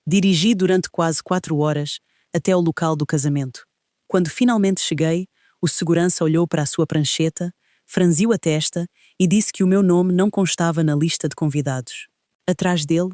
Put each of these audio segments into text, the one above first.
Dirigi durante quase 4 horas até ao local do casamento. Quando finalmente cheguei, o segurança olhou para a sua prancheta, franziu a testa e disse que o meu nome não constava na lista de convidados. Atrás dele,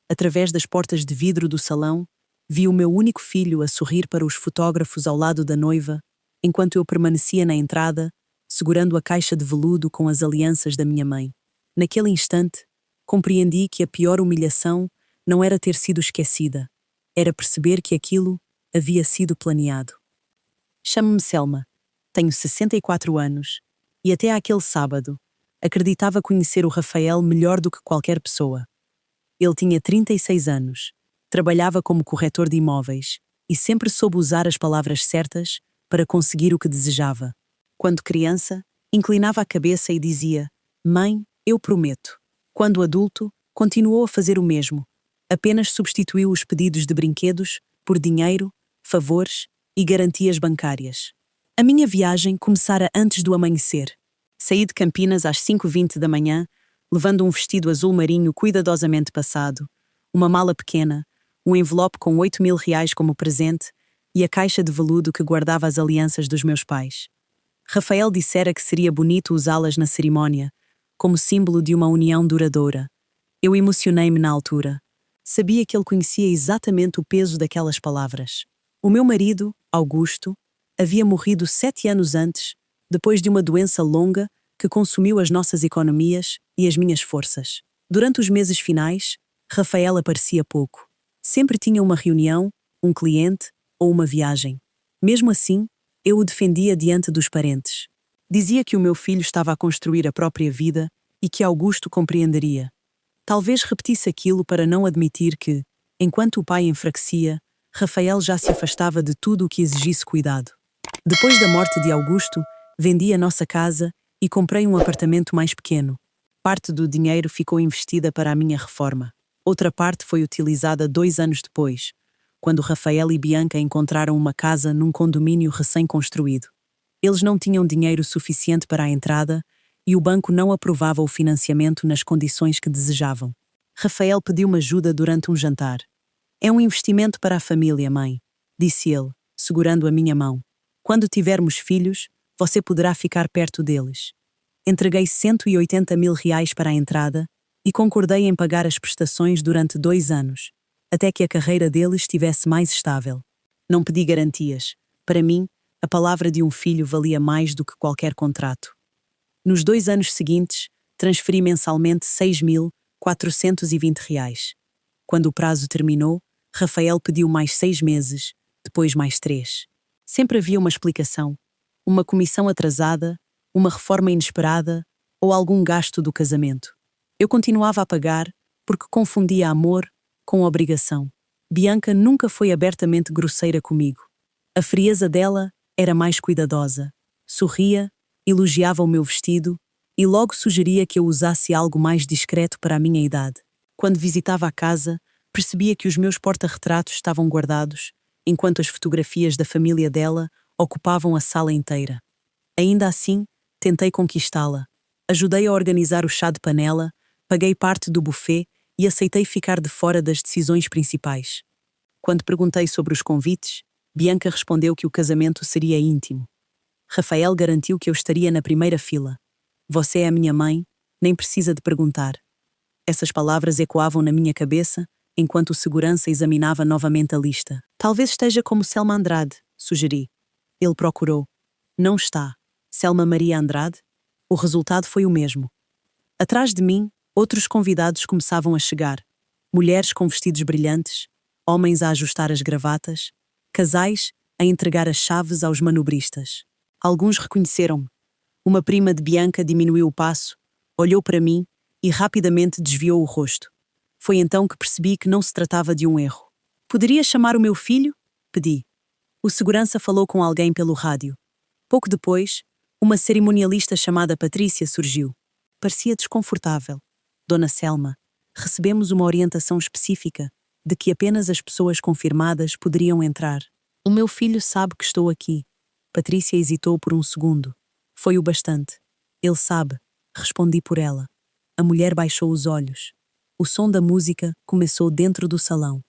através das portas de vidro do salão, vi o meu único filho a sorrir para os fotógrafos ao lado da noiva, enquanto eu permanecia na entrada, segurando a caixa de veludo com as alianças da minha mãe. Naquele instante, compreendi que a pior humilhação não era ter sido esquecida, era perceber que aquilo havia sido planeado. Chamo-me Selma, tenho 64 anos e até àquele sábado acreditava conhecer o Rafael melhor do que qualquer pessoa. Ele tinha 36 anos, trabalhava como corretor de imóveis e sempre soube usar as palavras certas para conseguir o que desejava. Quando criança, inclinava a cabeça e dizia: "Mãe, eu prometo." Quando adulto, continuou a fazer o mesmo, apenas substituiu os pedidos de brinquedos por dinheiro, favores e garantias bancárias. A minha viagem começara antes do amanhecer. Saí de Campinas às 5h20 da manhã, levando um vestido azul marinho cuidadosamente passado, uma mala pequena, um envelope com 8.000 reais como presente e a caixa de veludo que guardava as alianças dos meus pais. Rafael dissera que seria bonito usá-las na cerimónia, como símbolo de uma união duradoura. Eu emocionei-me na altura. Sabia que ele conhecia exatamente o peso daquelas palavras. O meu marido, Augusto, havia morrido 7 anos antes, depois de uma doença longa que consumiu as nossas economias e as minhas forças. Durante os meses finais, Rafael aparecia pouco. Sempre tinha uma reunião, um cliente ou uma viagem. Mesmo assim, eu o defendia diante dos parentes. Dizia que o meu filho estava a construir a própria vida e que Augusto compreenderia. Talvez repetisse aquilo para não admitir que, enquanto o pai enfraquecia, Rafael já se afastava de tudo o que exigisse cuidado. Depois da morte de Augusto, vendi a nossa casa e comprei um apartamento mais pequeno. Parte do dinheiro ficou investida para a minha reforma. Outra parte foi utilizada 2 anos depois, quando Rafael e Bianca encontraram uma casa num condomínio recém-construído. Eles não tinham dinheiro suficiente para a entrada e o banco não aprovava o financiamento nas condições que desejavam. Rafael pediu-me ajuda durante um jantar. "É um investimento para a família, mãe", disse ele, segurando a minha mão. "Quando tivermos filhos, você poderá ficar perto deles." Entreguei 180.000 reais para a entrada e concordei em pagar as prestações durante 2 anos, até que a carreira deles estivesse mais estável. Não pedi garantias. Para mim, a palavra de um filho valia mais do que qualquer contrato. Nos 2 anos seguintes, transferi mensalmente 6.420 reais. Quando o prazo terminou, Rafael pediu mais 6 meses, depois mais 3. Sempre havia uma explicação. Uma comissão atrasada, uma reforma inesperada ou algum gasto do casamento. Eu continuava a pagar porque confundia amor com obrigação. Bianca nunca foi abertamente grosseira comigo. A frieza dela era mais cuidadosa. Sorria, elogiava o meu vestido e logo sugeria que eu usasse algo mais discreto para a minha idade. Quando visitava a casa, percebia que os meus porta-retratos estavam guardados, enquanto as fotografias da família dela ocupavam a sala inteira. Ainda assim, tentei conquistá-la. Ajudei a organizar o chá de panela, paguei parte do buffet e aceitei ficar de fora das decisões principais. Quando perguntei sobre os convites, Bianca respondeu que o casamento seria íntimo. Rafael garantiu que eu estaria na primeira fila. "Você é a minha mãe, nem precisa de perguntar." Essas palavras ecoavam na minha cabeça, enquanto o segurança examinava novamente a lista. "Talvez esteja como Selma Andrade", sugeri. Ele procurou. "Não está. Selma Maria Andrade?" O resultado foi o mesmo. Atrás de mim, outros convidados começavam a chegar. Mulheres com vestidos brilhantes, homens a ajustar as gravatas, casais a entregar as chaves aos manobristas. Alguns reconheceram-me. Uma prima de Bianca diminuiu o passo, olhou para mim e rapidamente desviou o rosto. Foi então que percebi que não se tratava de um erro. "Poderia chamar o meu filho?" pedi. O segurança falou com alguém pelo rádio. Pouco depois, uma cerimonialista chamada Patrícia surgiu. Parecia desconfortável. "Dona Selma, recebemos uma orientação específica de que apenas as pessoas confirmadas poderiam entrar. O meu filho sabe que estou aqui." Patrícia hesitou por um segundo. "Foi o bastante." "Ele sabe", respondi por ela. A mulher baixou os olhos. O som da música começou dentro do salão.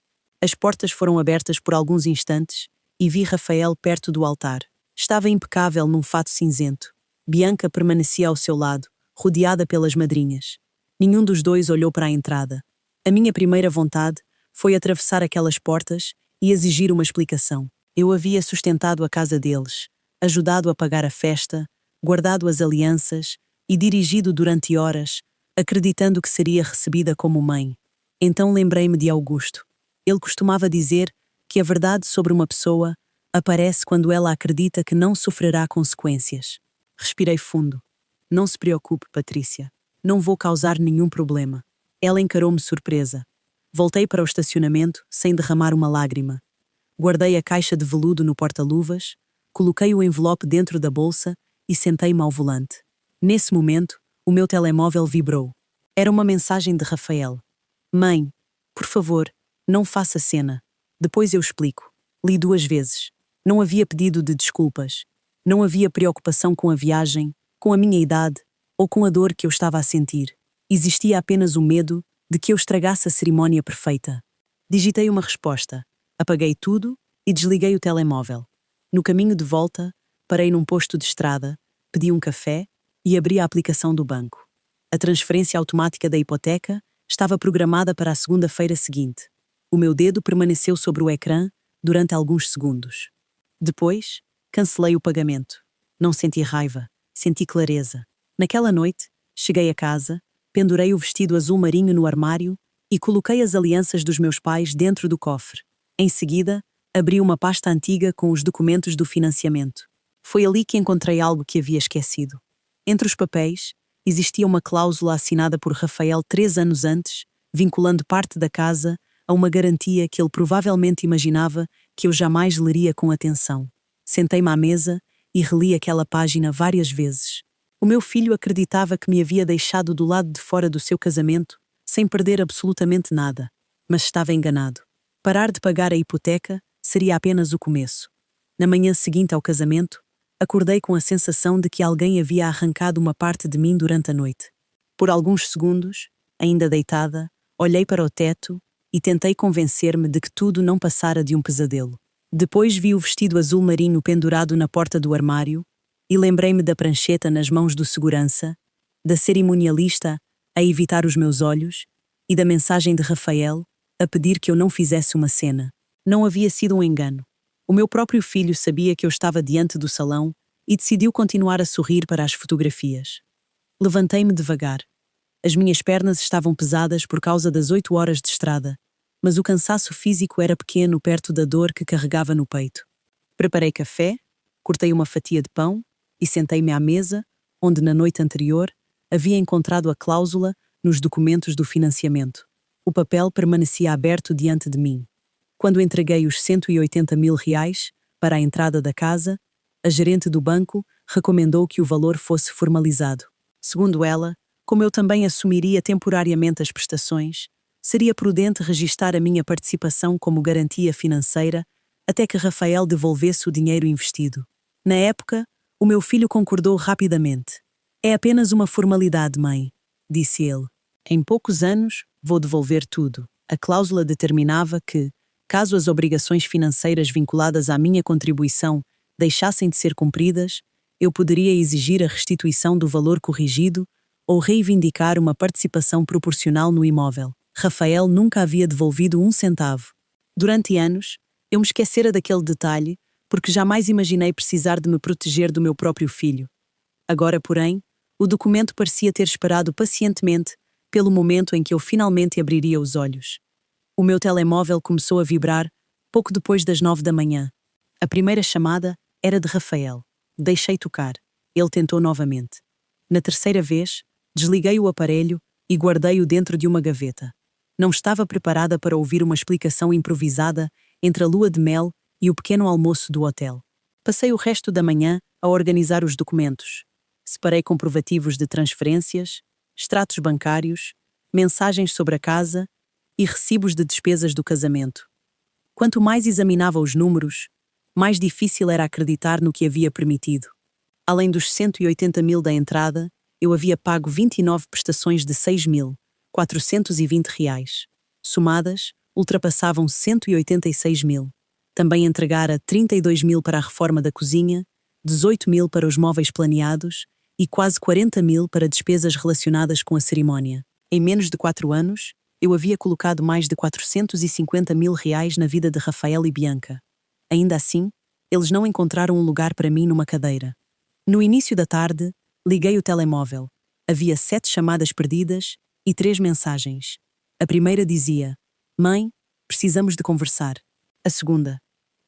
As portas foram abertas por alguns instantes e vi Rafael perto do altar. Estava impecável num fato cinzento. Bianca permanecia ao seu lado, rodeada pelas madrinhas. Nenhum dos dois olhou para a entrada. A minha primeira vontade foi atravessar aquelas portas e exigir uma explicação. Eu havia sustentado a casa deles, ajudado a pagar a festa, guardado as alianças e dirigido durante horas, acreditando que seria recebida como mãe. Então lembrei-me de Augusto. Ele costumava dizer que a verdade sobre uma pessoa aparece quando ela acredita que não sofrerá consequências. Respirei fundo. Não se preocupe, Patrícia. Não vou causar nenhum problema. Ela encarou-me surpresa. Voltei para o estacionamento sem derramar uma lágrima. Guardei a caixa de veludo no porta-luvas, coloquei o envelope dentro da bolsa e sentei-me ao volante. Nesse momento, o meu telemóvel vibrou. Era uma mensagem de Rafael. Mãe, por favor, não faça cena. Depois eu explico. Li 2 vezes. Não havia pedido de desculpas. Não havia preocupação com a viagem, com a minha idade ou com a dor que eu estava a sentir. Existia apenas o medo de que eu estragasse a cerimónia perfeita. Digitei uma resposta, apaguei tudo e desliguei o telemóvel. No caminho de volta, parei num posto de estrada, pedi um café e abri a aplicação do banco. A transferência automática da hipoteca estava programada para a segunda-feira seguinte. O meu dedo permaneceu sobre o ecrã durante alguns segundos. Depois, cancelei o pagamento. Não senti raiva, senti clareza. Naquela noite, cheguei a casa, pendurei o vestido azul marinho no armário e coloquei as alianças dos meus pais dentro do cofre. Em seguida, abri uma pasta antiga com os documentos do financiamento. Foi ali que encontrei algo que havia esquecido. Entre os papéis, existia uma cláusula assinada por Rafael 3 anos antes, vinculando parte da casa a uma garantia que ele provavelmente imaginava que eu jamais leria com atenção. Sentei-me à mesa e reli aquela página várias vezes. O meu filho acreditava que me havia deixado do lado de fora do seu casamento, sem perder absolutamente nada, mas estava enganado. Parar de pagar a hipoteca seria apenas o começo. Na manhã seguinte ao casamento, acordei com a sensação de que alguém havia arrancado uma parte de mim durante a noite. Por alguns segundos, ainda deitada, olhei para o teto e tentei convencer-me de que tudo não passara de um pesadelo. Depois vi o vestido azul marinho pendurado na porta do armário e lembrei-me da prancheta nas mãos do segurança, da cerimonialista a evitar os meus olhos e da mensagem de Rafael a pedir que eu não fizesse uma cena. Não havia sido um engano. O meu próprio filho sabia que eu estava diante do salão e decidiu continuar a sorrir para as fotografias. Levantei-me devagar. As minhas pernas estavam pesadas por causa das 8 horas de estrada, mas o cansaço físico era pequeno perto da dor que carregava no peito. Preparei café, cortei uma fatia de pão e sentei-me à mesa, onde na noite anterior havia encontrado a cláusula nos documentos do financiamento. O papel permanecia aberto diante de mim. Quando entreguei os 180 mil reais para a entrada da casa, a gerente do banco recomendou que o valor fosse formalizado. Segundo ela, como eu também assumiria temporariamente as prestações, seria prudente registar a minha participação como garantia financeira até que Rafael devolvesse o dinheiro investido. Na época, o meu filho concordou rapidamente. É apenas uma formalidade, mãe, disse ele. Em poucos anos, vou devolver tudo. A cláusula determinava que, caso as obrigações financeiras vinculadas à minha contribuição deixassem de ser cumpridas, eu poderia exigir a restituição do valor corrigido ou reivindicar uma participação proporcional no imóvel. Rafael nunca havia devolvido 1 centavo. Durante anos, eu me esquecera daquele detalhe porque jamais imaginei precisar de me proteger do meu próprio filho. Agora, porém, o documento parecia ter esperado pacientemente pelo momento em que eu finalmente abriria os olhos. O meu telemóvel começou a vibrar pouco depois das 9 da manhã. A primeira chamada era de Rafael. Deixei tocar. Ele tentou novamente. Na terceira vez, desliguei o aparelho e guardei-o dentro de uma gaveta. Não estava preparada para ouvir uma explicação improvisada entre a lua de mel e o pequeno almoço do hotel. Passei o resto da manhã a organizar os documentos. Separei comprovativos de transferências, extratos bancários, mensagens sobre a casa e recibos de despesas do casamento. Quanto mais examinava os números, mais difícil era acreditar no que havia permitido. Além dos 180 mil da entrada, eu havia pago 29 prestações de 6.420 reais. Somadas, ultrapassavam 186 mil. Também entregara 32 mil para a reforma da cozinha, 18 mil para os móveis planeados e quase 40 mil para despesas relacionadas com a cerimónia. Em menos de 4 anos, eu havia colocado mais de 450 mil reais na vida de Rafael e Bianca. Ainda assim, eles não encontraram um lugar para mim numa cadeira. No início da tarde, liguei o telemóvel. Havia 7 chamadas perdidas e 3 mensagens. A primeira dizia: "Mãe, precisamos de conversar." A segunda: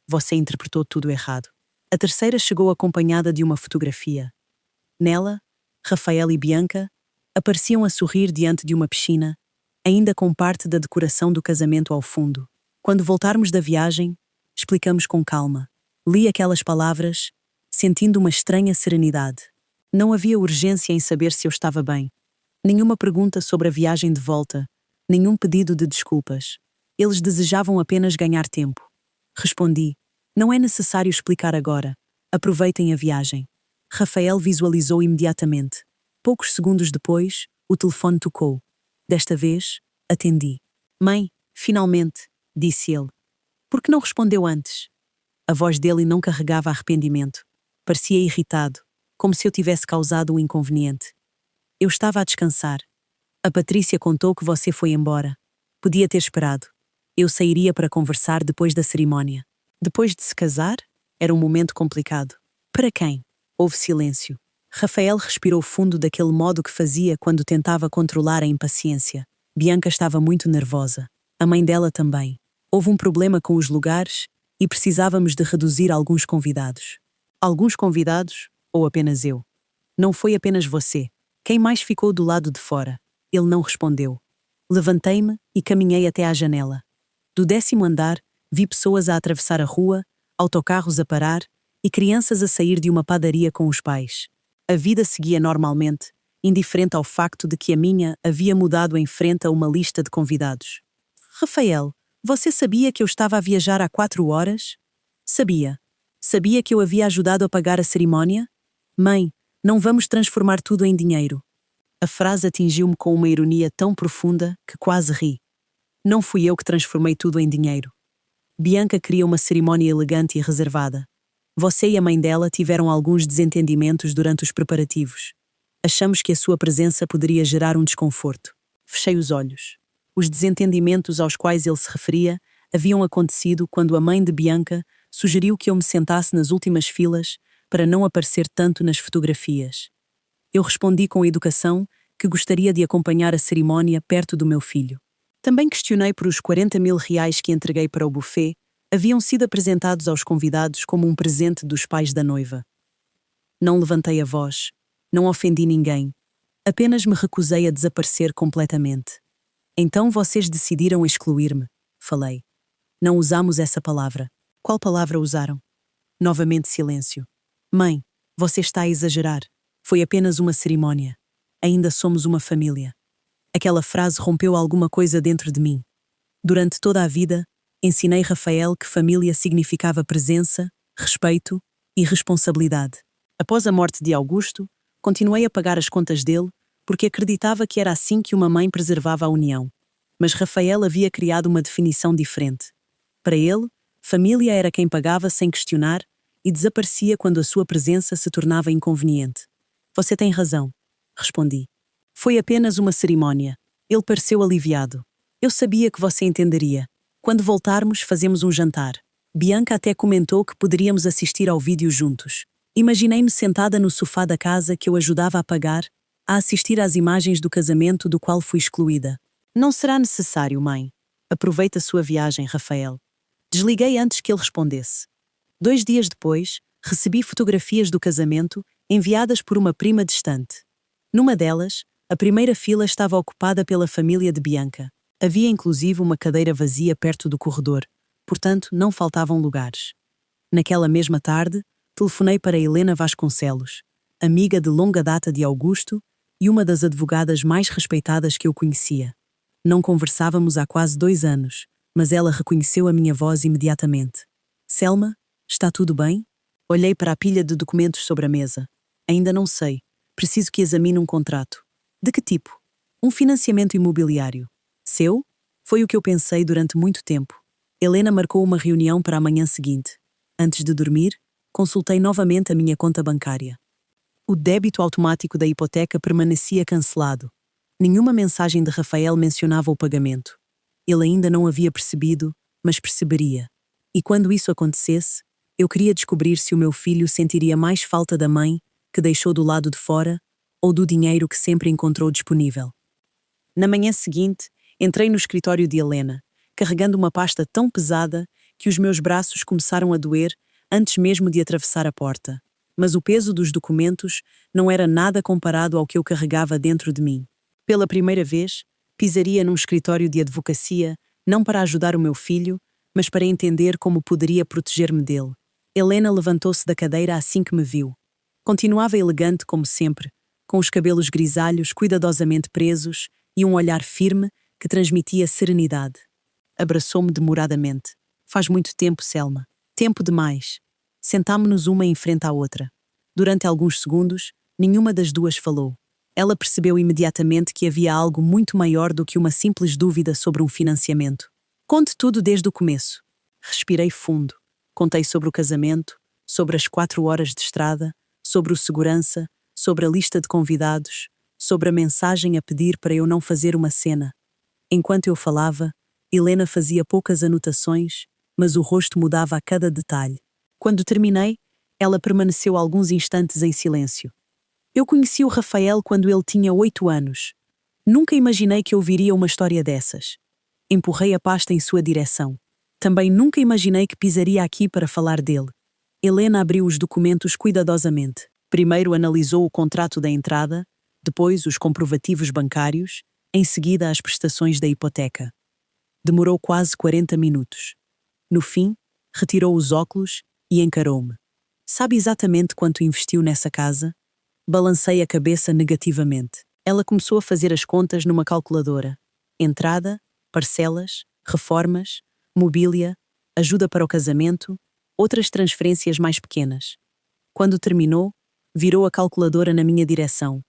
"Você interpretou tudo errado." A terceira chegou acompanhada de uma fotografia. Nela, Rafael e Bianca apareciam a sorrir diante de uma piscina, ainda com parte da decoração do casamento ao fundo. Quando voltarmos da viagem, explicamos com calma. Li aquelas palavras, sentindo uma estranha serenidade. Não havia urgência em saber se eu estava bem. Nenhuma pergunta sobre a viagem de volta, nenhum pedido de desculpas. Eles desejavam apenas ganhar tempo. Respondi: "Não é necessário explicar agora. Aproveitem a viagem." Rafael visualizou imediatamente. Poucos segundos depois, o telefone tocou. Desta vez, atendi. "Mãe, finalmente", disse ele. "Por que não respondeu antes?" A voz dele não carregava arrependimento. Parecia irritado, como se eu tivesse causado um inconveniente. "Eu estava a descansar. A Patrícia contou que você foi embora. Podia ter esperado. Eu sairia para conversar depois da cerimónia." Depois de se casar? Era um momento complicado. Para quem? Houve silêncio. Rafael respirou fundo daquele modo que fazia quando tentava controlar a impaciência. Bianca estava muito nervosa. A mãe dela também. Houve um problema com os lugares e precisávamos de reduzir alguns convidados. Alguns convidados? Ou apenas eu? Não foi apenas você. Quem mais ficou do lado de fora? Ele não respondeu. Levantei-me e caminhei até à janela. Do 10º andar, vi pessoas a atravessar a rua, autocarros a parar e crianças a sair de uma padaria com os pais. A vida seguia normalmente, indiferente ao facto de que a minha havia mudado em frente a uma lista de convidados. "Rafael, você sabia que eu estava a viajar há 4 horas?" "Sabia. Sabia que eu havia ajudado a pagar a cerimónia?" "Mãe, não vamos transformar tudo em dinheiro." A frase atingiu-me com uma ironia tão profunda que quase ri. Não fui eu que transformei tudo em dinheiro. Bianca queria uma cerimónia elegante e reservada. Você e a mãe dela tiveram alguns desentendimentos durante os preparativos. Achamos que a sua presença poderia gerar um desconforto. Fechei os olhos. Os desentendimentos aos quais ele se referia haviam acontecido quando a mãe de Bianca sugeriu que eu me sentasse nas últimas filas para não aparecer tanto nas fotografias. Eu respondi com educação que gostaria de acompanhar a cerimónia perto do meu filho. Também questionei por os 40 mil reais que entreguei para o buffet haviam sido apresentados aos convidados como um presente dos pais da noiva. Não levantei a voz, não ofendi ninguém, apenas me recusei a desaparecer completamente. "Então vocês decidiram excluir-me", falei. "Não usamos essa palavra." "Qual palavra usaram?" Novamente silêncio. "Mãe, você está a exagerar. Foi apenas uma cerimónia. Ainda somos uma família." Aquela frase rompeu alguma coisa dentro de mim. Durante toda a vida, ensinei Rafael que família significava presença, respeito e responsabilidade. Após a morte de Augusto, continuei a pagar as contas dele porque acreditava que era assim que uma mãe preservava a união. Mas Rafael havia criado uma definição diferente. Para ele, família era quem pagava sem questionar e desaparecia quando a sua presença se tornava inconveniente. "Você tem razão", respondi. "Foi apenas uma cerimónia." Ele pareceu aliviado. "Eu sabia que você entenderia. Quando voltarmos, fazemos um jantar." Bianca até comentou que poderíamos assistir ao vídeo juntos. Imaginei-me sentada no sofá da casa que eu ajudava a pagar, a assistir às imagens do casamento do qual fui excluída. "Não será necessário, mãe. Aproveita a sua viagem, Rafael." Desliguei antes que ele respondesse. 2 dias depois, recebi fotografias do casamento enviadas por uma prima distante. Numa delas, a primeira fila estava ocupada pela família de Bianca. Havia inclusive uma cadeira vazia perto do corredor, portanto não faltavam lugares. Naquela mesma tarde, telefonei para Helena Vasconcelos, amiga de longa data de Augusto e uma das advogadas mais respeitadas que eu conhecia. Não conversávamos há quase 2 anos, mas ela reconheceu a minha voz imediatamente. "Selma, está tudo bem?" Olhei para a pilha de documentos sobre a mesa. "Ainda não sei. Preciso que examine um contrato." "De que tipo?" "Um financiamento imobiliário." "Seu?" Foi o que eu pensei durante muito tempo. Helena marcou uma reunião para a manhã seguinte. Antes de dormir, consultei novamente a minha conta bancária. O débito automático da hipoteca permanecia cancelado. Nenhuma mensagem de Rafael mencionava o pagamento. Ele ainda não havia percebido, mas perceberia. E quando isso acontecesse, eu queria descobrir se o meu filho sentiria mais falta da mãe, que deixou do lado de fora, ou do dinheiro que sempre encontrou disponível. Na manhã seguinte, entrei no escritório de Helena, carregando uma pasta tão pesada que os meus braços começaram a doer antes mesmo de atravessar a porta. Mas o peso dos documentos não era nada comparado ao que eu carregava dentro de mim. Pela primeira vez, pisaria num escritório de advocacia, não para ajudar o meu filho, mas para entender como poderia proteger-me dele. Helena levantou-se da cadeira assim que me viu. Continuava elegante como sempre, com os cabelos grisalhos cuidadosamente presos e um olhar firme que transmitia serenidade. Abraçou-me demoradamente. Faz muito tempo, Selma. Tempo demais. Sentámo-nos uma em frente à outra. Durante alguns segundos, nenhuma das duas falou. Ela percebeu imediatamente que havia algo muito maior do que uma simples dúvida sobre um financiamento. Conte tudo desde o começo. Respirei fundo. Contei sobre o casamento, sobre as 4 horas de estrada, sobre o segurança, sobre a lista de convidados, sobre a mensagem a pedir para eu não fazer uma cena. Enquanto eu falava, Helena fazia poucas anotações, mas o rosto mudava a cada detalhe. Quando terminei, ela permaneceu alguns instantes em silêncio. Eu conheci o Rafael quando ele tinha 8 anos. Nunca imaginei que ouviria uma história dessas. Empurrei a pasta em sua direção. Também nunca imaginei que pisaria aqui para falar dele. Helena abriu os documentos cuidadosamente. Primeiro analisou o contrato da entrada, depois os comprovativos bancários, em seguida as prestações da hipoteca. Demorou quase 40 minutos. No fim, retirou os óculos e encarou-me. Sabe exatamente quanto investiu nessa casa? Balancei a cabeça negativamente. Ela começou a fazer as contas numa calculadora. Entrada, parcelas, reformas, mobília, ajuda para o casamento, outras transferências mais pequenas. Quando terminou, virou a calculadora na minha direção.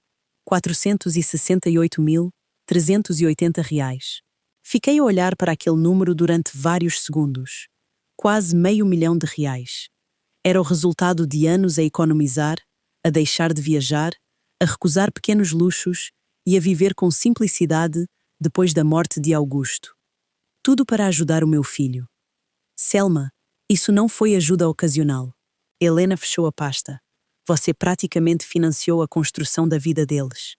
R$ 468.380. Fiquei a olhar para aquele número durante vários segundos. Quase R$ 500.000. Era o resultado de anos a economizar, a deixar de viajar, a recusar pequenos luxos e a viver com simplicidade depois da morte de Augusto. Tudo para ajudar o meu filho. Selma, isso não foi ajuda ocasional. Helena fechou a pasta. Você praticamente financiou a construção da vida deles.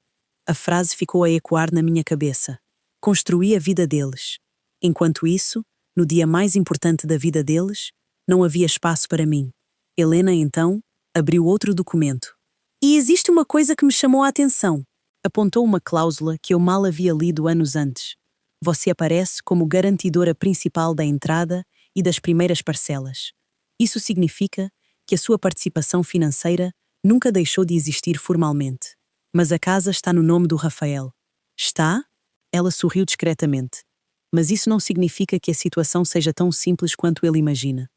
A frase ficou a ecoar na minha cabeça. Construí a vida deles. Enquanto isso, no dia mais importante da vida deles, não havia espaço para mim. Helena, então, abriu outro documento. E existe uma coisa que me chamou a atenção. Apontou uma cláusula que eu mal havia lido anos antes. Você aparece como garantidora principal da entrada e das primeiras parcelas. Isso significa que a sua participação financeira nunca deixou de existir formalmente. Mas a casa está no nome do Rafael. Está? Ela sorriu discretamente. Mas isso não significa que a situação seja tão simples quanto ele imagina.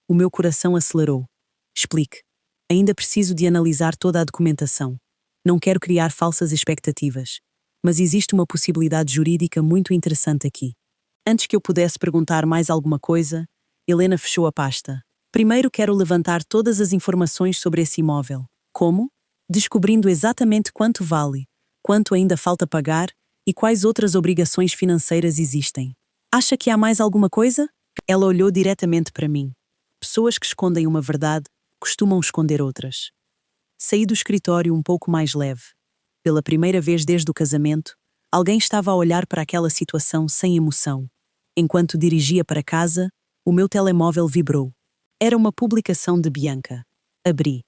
O meu coração acelerou. Explique. Ainda preciso de analisar toda a documentação. Não quero criar falsas expectativas. Mas existe uma possibilidade jurídica muito interessante aqui. Antes que eu pudesse perguntar mais alguma coisa, Helena fechou a pasta. Primeiro quero levantar todas as informações sobre esse imóvel. Como? Descobrindo exatamente quanto vale, quanto ainda falta pagar e quais outras obrigações financeiras existem. Acha que há mais alguma coisa? Ela olhou diretamente para mim. Pessoas que escondem uma verdade costumam esconder outras. Saí do escritório um pouco mais leve. Pela primeira vez desde o casamento, alguém estava a olhar para aquela situação sem emoção. Enquanto dirigia para casa, o meu telemóvel vibrou. Era uma publicação de Bianca. Abri.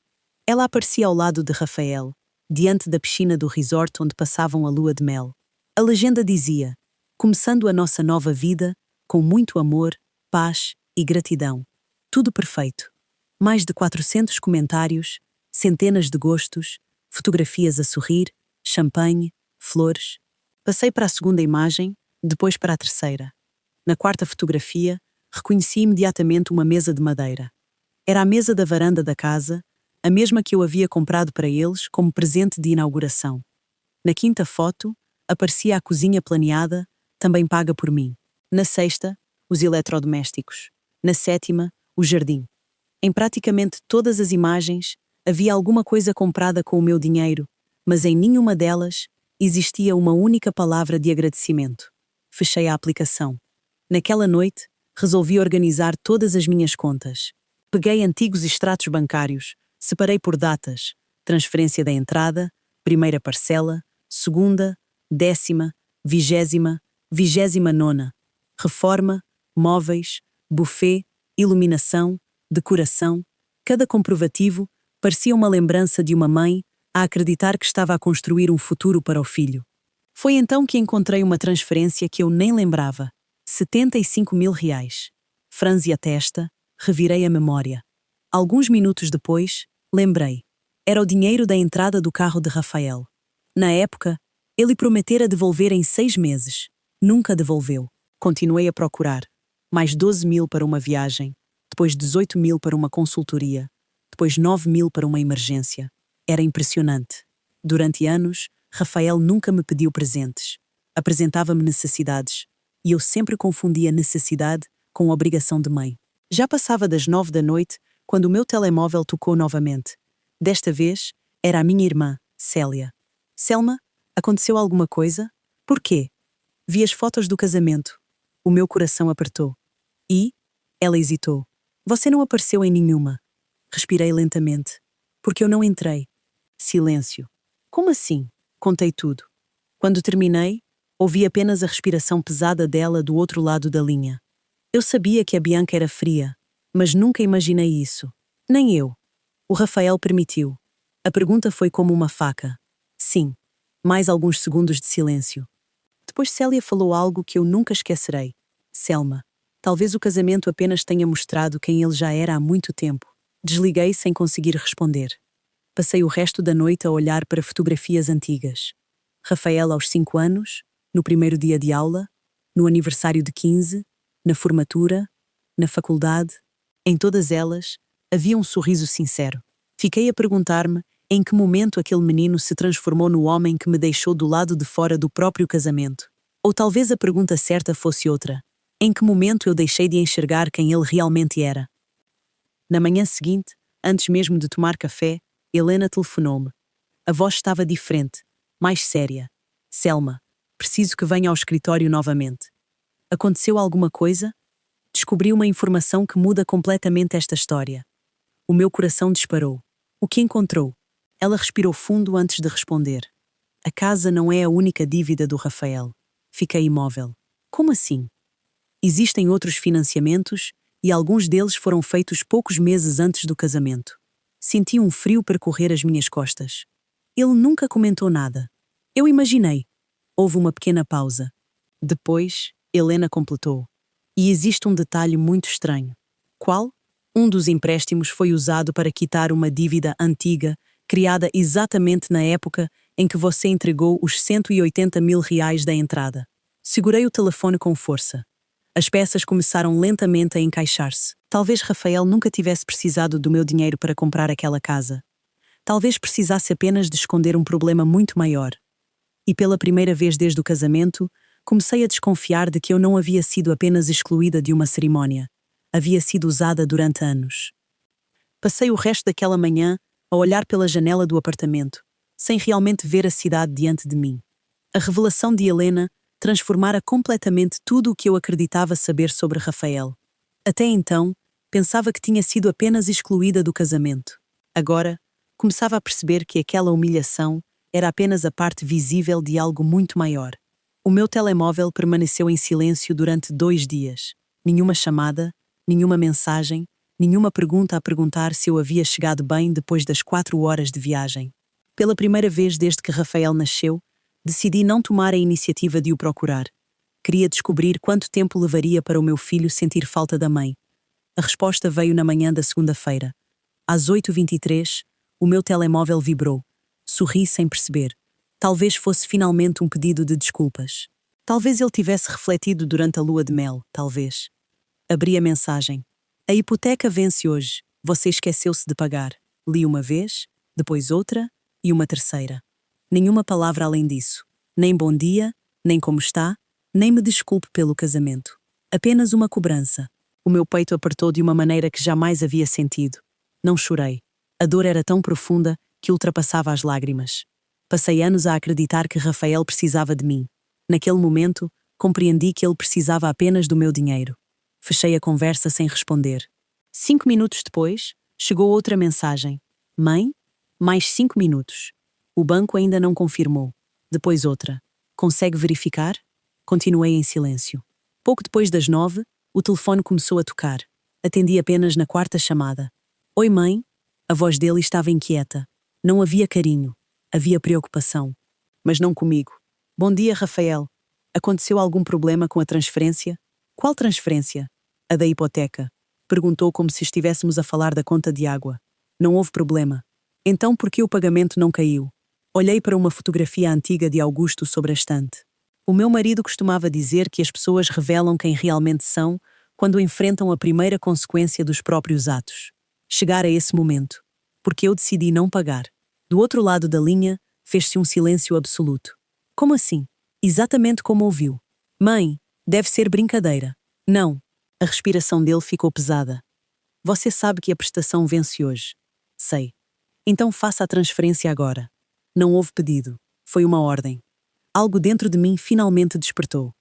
Ela aparecia ao lado de Rafael, diante da piscina do resort onde passavam a lua de mel. A legenda dizia: começando a nossa nova vida, com muito amor, paz e gratidão. Tudo perfeito. Mais de 400 comentários, centenas de gostos, fotografias a sorrir, champanhe, flores. Passei para a segunda imagem, depois para a terceira. Na quarta fotografia, reconheci imediatamente uma mesa de madeira. Era a mesa da varanda da casa, a mesma que eu havia comprado para eles como presente de inauguração. Na quinta foto, aparecia a cozinha planeada, também paga por mim. Na sexta, os eletrodomésticos. Na sétima, o jardim. Em praticamente todas as imagens, havia alguma coisa comprada com o meu dinheiro, mas em nenhuma delas existia uma única palavra de agradecimento. Fechei a aplicação. Naquela noite, resolvi organizar todas as minhas contas. Peguei antigos extratos bancários, separei por datas, transferência da entrada, primeira parcela, segunda, 10ª, 20ª, 29ª, reforma, móveis, buffet, iluminação, decoração. Cada comprovativo parecia uma lembrança de uma mãe a acreditar que estava a construir um futuro para o filho. Foi então que encontrei uma transferência que eu nem lembrava. 75 mil reais. Franzi a testa, revirei a memória. Alguns minutos depois, lembrei. Era o dinheiro da entrada do carro de Rafael. Na época, ele prometera devolver em 6 meses. Nunca devolveu. Continuei a procurar. Mais 12 mil para uma viagem, depois 18 mil para uma consultoria, depois 9 mil para uma emergência. Era impressionante. Durante anos, Rafael nunca me pediu presentes. Apresentava-me necessidades, e eu sempre confundia necessidade com obrigação de mãe. Já passava das 9 da noite, quando o meu telemóvel tocou novamente. Desta vez, era a minha irmã, Célia. Selma, aconteceu alguma coisa? Por quê? Vi as fotos do casamento. O meu coração apertou. E? Ela hesitou. Você não apareceu em nenhuma. Respirei lentamente. Porque eu não entrei. Silêncio. Como assim? Contei tudo. Quando terminei, ouvi apenas a respiração pesada dela do outro lado da linha. Eu sabia que a Bianca era fria, mas nunca imaginei isso. Nem eu. O Rafael permitiu. A pergunta foi como uma faca. Sim. Mais alguns segundos de silêncio. Depois Célia falou algo que eu nunca esquecerei. Selma, talvez o casamento apenas tenha mostrado quem ele já era há muito tempo. Desliguei sem conseguir responder. Passei o resto da noite a olhar para fotografias antigas. Rafael aos 5 anos, no primeiro dia de aula, no aniversário de 15, na formatura, na faculdade. Em todas elas, havia um sorriso sincero. Fiquei a perguntar-me em que momento aquele menino se transformou no homem que me deixou do lado de fora do próprio casamento. Ou talvez a pergunta certa fosse outra. Em que momento eu deixei de enxergar quem ele realmente era? Na manhã seguinte, antes mesmo de tomar café, Helena telefonou-me. A voz estava diferente, mais séria. Selma, preciso que venha ao escritório novamente. Aconteceu alguma coisa? Descobri uma informação que muda completamente esta história. O meu coração disparou. O que encontrou? Ela respirou fundo antes de responder. A casa não é a única dívida do Rafael. Fiquei imóvel. Como assim? Existem outros financiamentos e alguns deles foram feitos poucos meses antes do casamento. Senti um frio percorrer as minhas costas. Ele nunca comentou nada. Eu imaginei. Houve uma pequena pausa. Depois, Helena completou. E existe um detalhe muito estranho. Qual? Um dos empréstimos foi usado para quitar uma dívida antiga, criada exatamente na época em que você entregou os 180 mil reais da entrada. Segurei o telefone com força. As peças começaram lentamente a encaixar-se. Talvez Rafael nunca tivesse precisado do meu dinheiro para comprar aquela casa. Talvez precisasse apenas de esconder um problema muito maior. E pela primeira vez desde o casamento, comecei a desconfiar de que eu não havia sido apenas excluída de uma cerimónia. Havia sido usada durante anos. Passei o resto daquela manhã a olhar pela janela do apartamento, sem realmente ver a cidade diante de mim. A revelação de Helena transformara completamente tudo o que eu acreditava saber sobre Rafael. Até então, pensava que tinha sido apenas excluída do casamento. Agora, começava a perceber que aquela humilhação era apenas a parte visível de algo muito maior. O meu telemóvel permaneceu em silêncio durante 2 dias. Nenhuma chamada, nenhuma mensagem, nenhuma pergunta a perguntar se eu havia chegado bem depois das 4 horas de viagem. Pela primeira vez desde que Rafael nasceu, decidi não tomar a iniciativa de o procurar. Queria descobrir quanto tempo levaria para o meu filho sentir falta da mãe. A resposta veio na manhã da segunda-feira. Às 8h23, o meu telemóvel vibrou. Sorri sem perceber. Talvez fosse finalmente um pedido de desculpas. Talvez ele tivesse refletido durante a lua de mel, talvez. Abri a mensagem. A hipoteca vence hoje. Você esqueceu-se de pagar. Li uma vez, depois outra e uma terceira. Nenhuma palavra além disso. Nem bom dia, nem como está, nem me desculpe pelo casamento. Apenas uma cobrança. O meu peito apertou de uma maneira que jamais havia sentido. Não chorei. A dor era tão profunda que ultrapassava as lágrimas. Passei anos a acreditar que Rafael precisava de mim. Naquele momento, compreendi que ele precisava apenas do meu dinheiro. Fechei a conversa sem responder. 5 minutos depois, chegou outra mensagem. Mãe? Mais 5 minutos. O banco ainda não confirmou. Depois outra. Consegue verificar? Continuei em silêncio. Pouco depois das 9, o telefone começou a tocar. Atendi apenas na quarta chamada. Oi, mãe? A voz dele estava inquieta. Não havia carinho. Havia preocupação. Mas não comigo. Bom dia, Rafael. Aconteceu algum problema com a transferência? Qual transferência? A da hipoteca. Perguntou como se estivéssemos a falar da conta de água. Não houve problema. Então por que o pagamento não caiu? Olhei para uma fotografia antiga de Augusto sobre a estante. O meu marido costumava dizer que as pessoas revelam quem realmente são quando enfrentam a primeira consequência dos próprios atos. Chegar a esse momento. Porque eu decidi não pagar. Do outro lado da linha, fez-se um silêncio absoluto. Como assim? Exatamente como ouviu. Mãe, deve ser brincadeira. Não. A respiração dele ficou pesada. Você sabe que a prestação vence hoje. Sei. Então faça a transferência agora. Não houve pedido. Foi uma ordem. Algo dentro de mim finalmente despertou.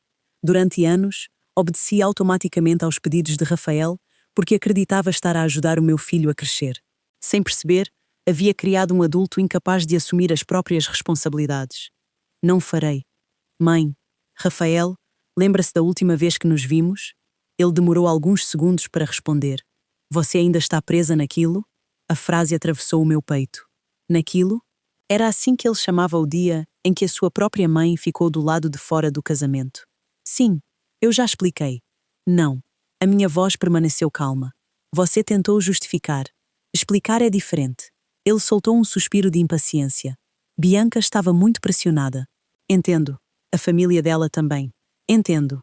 Durante anos, obedeci automaticamente aos pedidos de Rafael porque acreditava estar a ajudar o meu filho a crescer. Sem perceber, havia criado um adulto incapaz de assumir as próprias responsabilidades. Não farei. Mãe, Rafael, lembra-se da última vez que nos vimos? Ele demorou alguns segundos para responder. Você ainda está presa naquilo? A frase atravessou o meu peito. Naquilo? Era assim que ele chamava o dia em que a sua própria mãe ficou do lado de fora do casamento. Sim, eu já expliquei. Não. A minha voz permaneceu calma. Você tentou justificar. Explicar é diferente. Ele soltou um suspiro de impaciência. Bianca estava muito pressionada. Entendo. A família dela também. Entendo.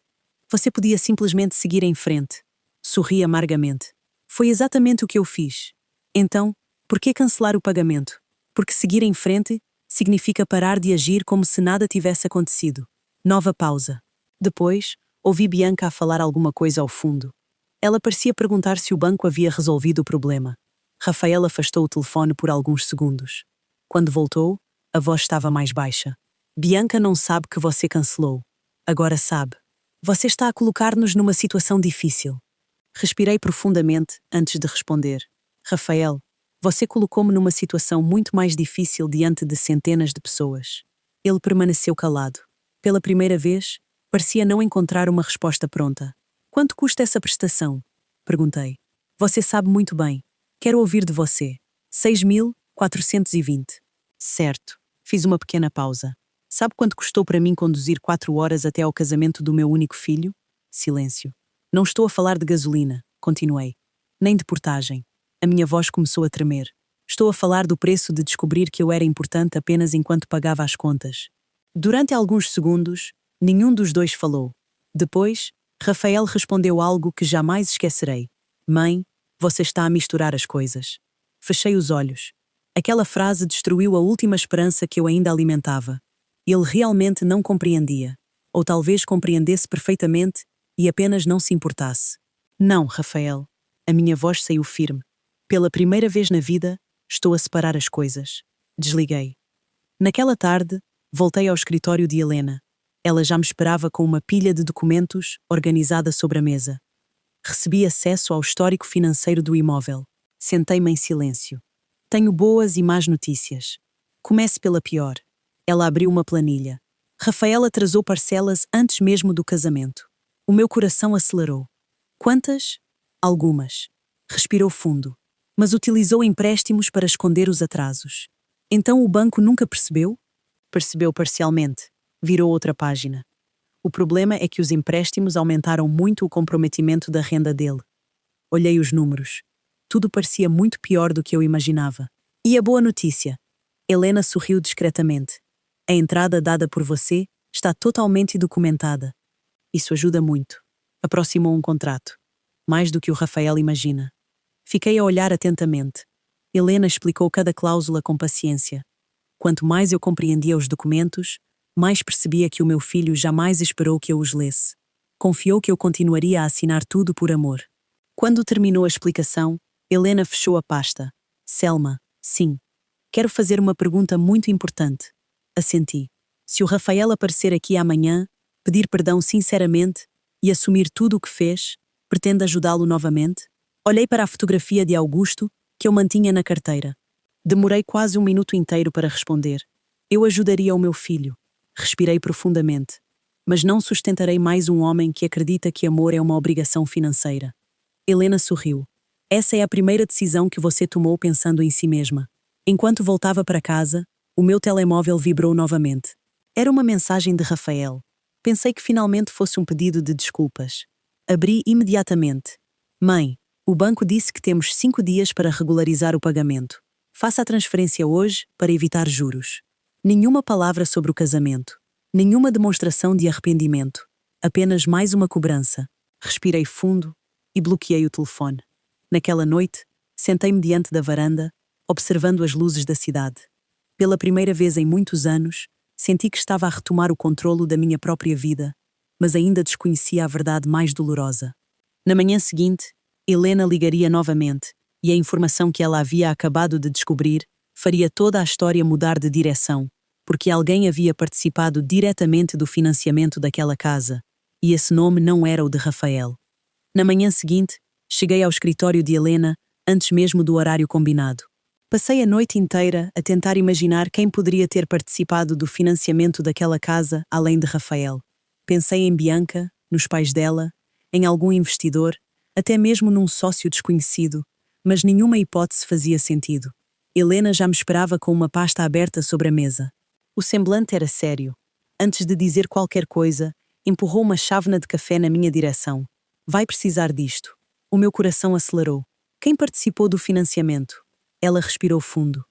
Você podia simplesmente seguir em frente. Sorri amargamente. Foi exatamente o que eu fiz. Então, por que cancelar o pagamento? Porque seguir em frente significa parar de agir como se nada tivesse acontecido. Nova pausa. Depois, ouvi Bianca a falar alguma coisa ao fundo. Ela parecia perguntar se o banco havia resolvido o problema. Rafael afastou o telefone por alguns segundos. Quando voltou, a voz estava mais baixa. Bianca não sabe que você cancelou. Agora sabe. Você está a colocar-nos numa situação difícil. Respirei profundamente antes de responder. Rafael, você colocou-me numa situação muito mais difícil diante de centenas de pessoas. Ele permaneceu calado. Pela primeira vez, parecia não encontrar uma resposta pronta. Quanto custa essa prestação? Perguntei. Você sabe muito bem. Quero ouvir de você. 6.420. Certo. Fiz uma pequena pausa. Sabe quanto custou para mim conduzir 4 horas até ao casamento do meu único filho? Silêncio. Não estou a falar de gasolina, continuei. Nem de portagem. A minha voz começou a tremer. Estou a falar do preço de descobrir que eu era importante apenas enquanto pagava as contas. Durante alguns segundos, nenhum dos dois falou. Depois, Rafael respondeu algo que jamais esquecerei. Mãe, você está a misturar as coisas. Fechei os olhos. Aquela frase destruiu a última esperança que eu ainda alimentava. Ele realmente não compreendia. Ou talvez compreendesse perfeitamente e apenas não se importasse. Não, Rafael. A minha voz saiu firme. Pela primeira vez na vida, estou a separar as coisas. Desliguei. Naquela tarde, voltei ao escritório de Helena. Ela já me esperava com uma pilha de documentos organizada sobre a mesa. Recebi acesso ao histórico financeiro do imóvel. Sentei-me em silêncio. Tenho boas e más notícias. Comece pela pior. Ela abriu uma planilha. Rafael atrasou parcelas antes mesmo do casamento. O meu coração acelerou. Quantas? Algumas. Respirou fundo. Mas utilizou empréstimos para esconder os atrasos. Então o banco nunca percebeu? Percebeu parcialmente. Virou outra página. O problema é que os empréstimos aumentaram muito o comprometimento da renda dele. Olhei os números. Tudo parecia muito pior do que eu imaginava. E a boa notícia? Helena sorriu discretamente. A entrada dada por você está totalmente documentada. Isso ajuda muito. Aproximou um contrato. Mais do que o Rafael imagina. Fiquei a olhar atentamente. Helena explicou cada cláusula com paciência. Quanto mais eu compreendia os documentos, mais percebia que o meu filho jamais esperou que eu os lesse. Confiou que eu continuaria a assinar tudo por amor. Quando terminou a explicação, Helena fechou a pasta. Selma, sim. Quero fazer uma pergunta muito importante. Assenti. Se o Rafael aparecer aqui amanhã, pedir perdão sinceramente e assumir tudo o que fez, pretende ajudá-lo novamente? Olhei para a fotografia de Augusto, que eu mantinha na carteira. Demorei quase um minuto inteiro para responder. Eu ajudaria o meu filho. Respirei profundamente. Mas não sustentarei mais um homem que acredita que amor é uma obrigação financeira. Helena sorriu. Essa é a primeira decisão que você tomou pensando em si mesma. Enquanto voltava para casa, o meu telemóvel vibrou novamente. Era uma mensagem de Rafael. Pensei que finalmente fosse um pedido de desculpas. Abri imediatamente. Mãe, o banco disse que temos 5 dias para regularizar o pagamento. Faça a transferência hoje para evitar juros. Nenhuma palavra sobre o casamento. Nenhuma demonstração de arrependimento. Apenas mais uma cobrança. Respirei fundo e bloqueei o telefone. Naquela noite, sentei-me diante da varanda, observando as luzes da cidade. Pela primeira vez em muitos anos, senti que estava a retomar o controlo da minha própria vida, mas ainda desconhecia a verdade mais dolorosa. Na manhã seguinte, Helena ligaria novamente, e a informação que ela havia acabado de descobrir faria toda a história mudar de direção, porque alguém havia participado diretamente do financiamento daquela casa, e esse nome não era o de Rafael. Na manhã seguinte, cheguei ao escritório de Helena antes mesmo do horário combinado. Passei a noite inteira a tentar imaginar quem poderia ter participado do financiamento daquela casa além de Rafael. Pensei em Bianca, nos pais dela, em algum investidor, até mesmo num sócio desconhecido, mas nenhuma hipótese fazia sentido. Helena já me esperava com uma pasta aberta sobre a mesa. O semblante era sério. Antes de dizer qualquer coisa, empurrou uma chávena de café na minha direção. Vai precisar disto. O meu coração acelerou. Quem participou do financiamento? Ela respirou fundo.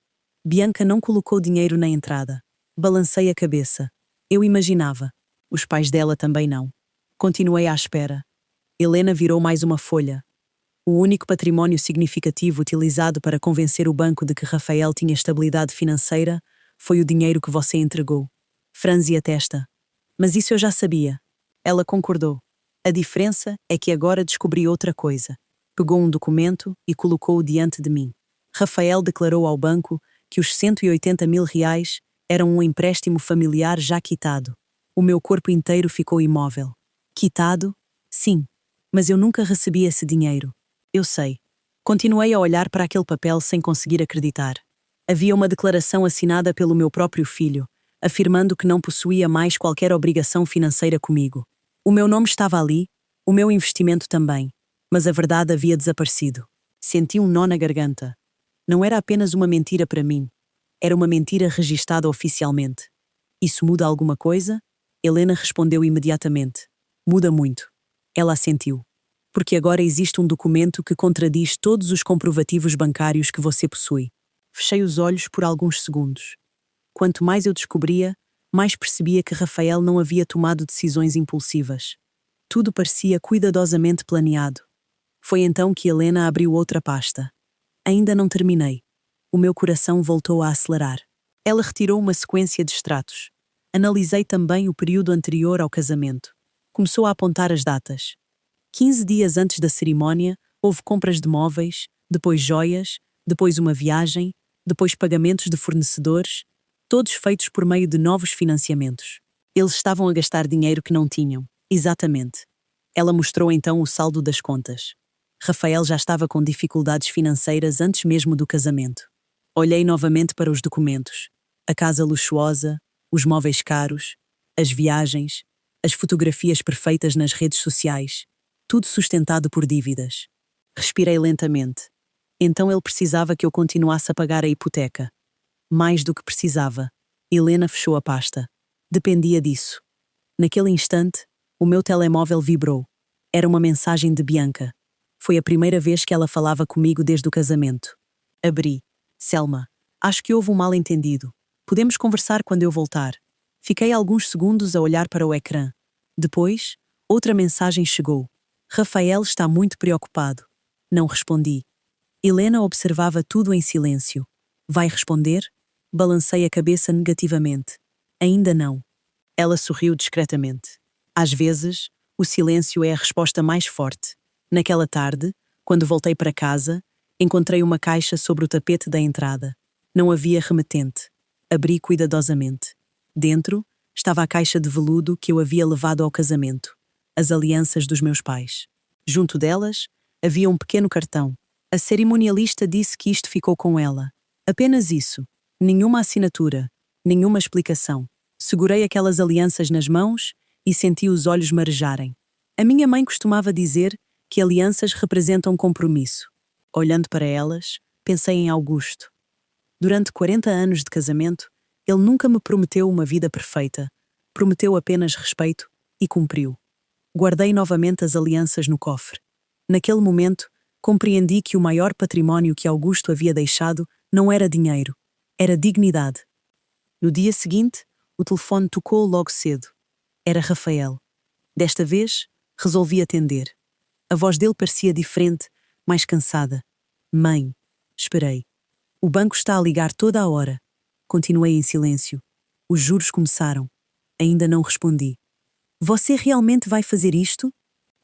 Bianca não colocou dinheiro na entrada. Balancei a cabeça. Eu imaginava. Os pais dela também não. Continuei à espera. Helena virou mais uma folha. O único património significativo utilizado para convencer o banco de que Rafael tinha estabilidade financeira foi o dinheiro que você entregou. Franzi a testa. Mas isso eu já sabia. Ela concordou. A diferença é que agora descobri outra coisa. Pegou um documento e colocou-o diante de mim. Rafael declarou ao banco que os 180 mil reais eram um empréstimo familiar já quitado. O meu corpo inteiro ficou imóvel. Quitado? Sim. Mas eu nunca recebi esse dinheiro. Eu sei. Continuei a olhar para aquele papel sem conseguir acreditar. Havia uma declaração assinada pelo meu próprio filho, afirmando que não possuía mais qualquer obrigação financeira comigo. O meu nome estava ali, o meu investimento também, mas a verdade havia desaparecido. Senti um nó na garganta. Não era apenas uma mentira para mim. Era uma mentira registada oficialmente. Isso muda alguma coisa? Helena respondeu imediatamente. Muda muito. Ela assentiu. Porque agora existe um documento que contradiz todos os comprovativos bancários que você possui. Fechei os olhos por alguns segundos. Quanto mais eu descobria, mais percebia que Rafael não havia tomado decisões impulsivas. Tudo parecia cuidadosamente planeado. Foi então que Helena abriu outra pasta. Ainda não terminei. O meu coração voltou a acelerar. Ela retirou uma sequência de extratos. Analisei também o período anterior ao casamento. Começou a apontar as datas. 15 dias antes da cerimónia, houve compras de móveis, depois joias, depois uma viagem, depois pagamentos de fornecedores, todos feitos por meio de novos financiamentos. Eles estavam a gastar dinheiro que não tinham. Exatamente. Ela mostrou então o saldo das contas. Rafael já estava com dificuldades financeiras antes mesmo do casamento. Olhei novamente para os documentos. A casa luxuosa, os móveis caros, as viagens, as fotografias perfeitas nas redes sociais, tudo sustentado por dívidas. Respirei lentamente. Então ele precisava que eu continuasse a pagar a hipoteca. Mais do que precisava. Helena fechou a pasta. Dependia disso. Naquele instante, o meu telemóvel vibrou. Era uma mensagem de Bianca. Foi a primeira vez que ela falava comigo desde o casamento. Abri. Selma, acho que houve um mal-entendido. Podemos conversar quando eu voltar. Fiquei alguns segundos a olhar para o ecrã. Depois, outra mensagem chegou. Rafael está muito preocupado. Não respondi. Helena observava tudo em silêncio. Vai responder? Balancei a cabeça negativamente. Ainda não. Ela sorriu discretamente. Às vezes, O silêncio é a resposta mais forte. Naquela tarde, quando voltei para casa, encontrei uma caixa sobre o tapete da entrada. Não havia remetente. Abri cuidadosamente. Dentro estava a caixa de veludo que eu havia levado ao casamento. As alianças dos meus pais. Junto delas, havia um pequeno cartão. A cerimonialista disse que isto ficou com ela. Apenas isso. Nenhuma assinatura. Nenhuma explicação. Segurei aquelas alianças nas mãos e senti os olhos marejarem. A minha mãe costumava dizer que alianças representam compromisso. Olhando para elas, pensei em Augusto. Durante 40 anos de casamento, ele nunca me prometeu uma vida perfeita. Prometeu apenas respeito e cumpriu. Guardei novamente as alianças no cofre. Naquele momento, compreendi que o maior património que Augusto havia deixado não era dinheiro, era dignidade. No dia seguinte, o telefone tocou logo cedo. Era Rafael. Desta vez, resolvi atender. A voz dele parecia diferente, mais cansada. Mãe, esperei. O banco está a ligar toda a hora. Continuei em silêncio. Os juros começaram. Ainda não respondi. Você realmente vai fazer isto?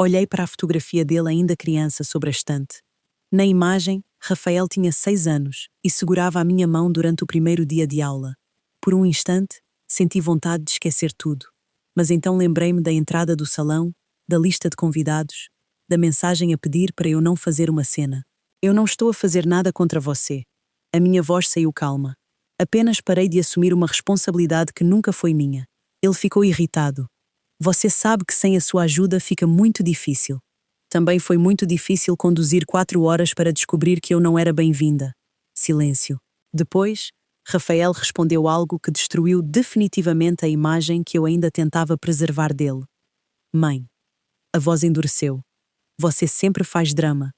Olhei para a fotografia dele ainda criança sobre a estante. Na imagem, Rafael tinha 6 anos e segurava a minha mão durante o primeiro dia de aula. Por um instante, senti vontade de esquecer tudo. Mas então lembrei-me da entrada do salão, da lista de convidados, da mensagem a pedir para eu não fazer uma cena. Eu não estou a fazer nada contra você. A minha voz saiu calma. Apenas parei de assumir uma responsabilidade que nunca foi minha. Ele ficou irritado. Você sabe que sem a sua ajuda fica muito difícil. Também foi muito difícil conduzir 4 horas para descobrir que eu não era bem-vinda. Silêncio. Depois, Rafael respondeu algo que destruiu definitivamente a imagem que eu ainda tentava preservar dele. Mãe. A voz endureceu. Você sempre faz drama.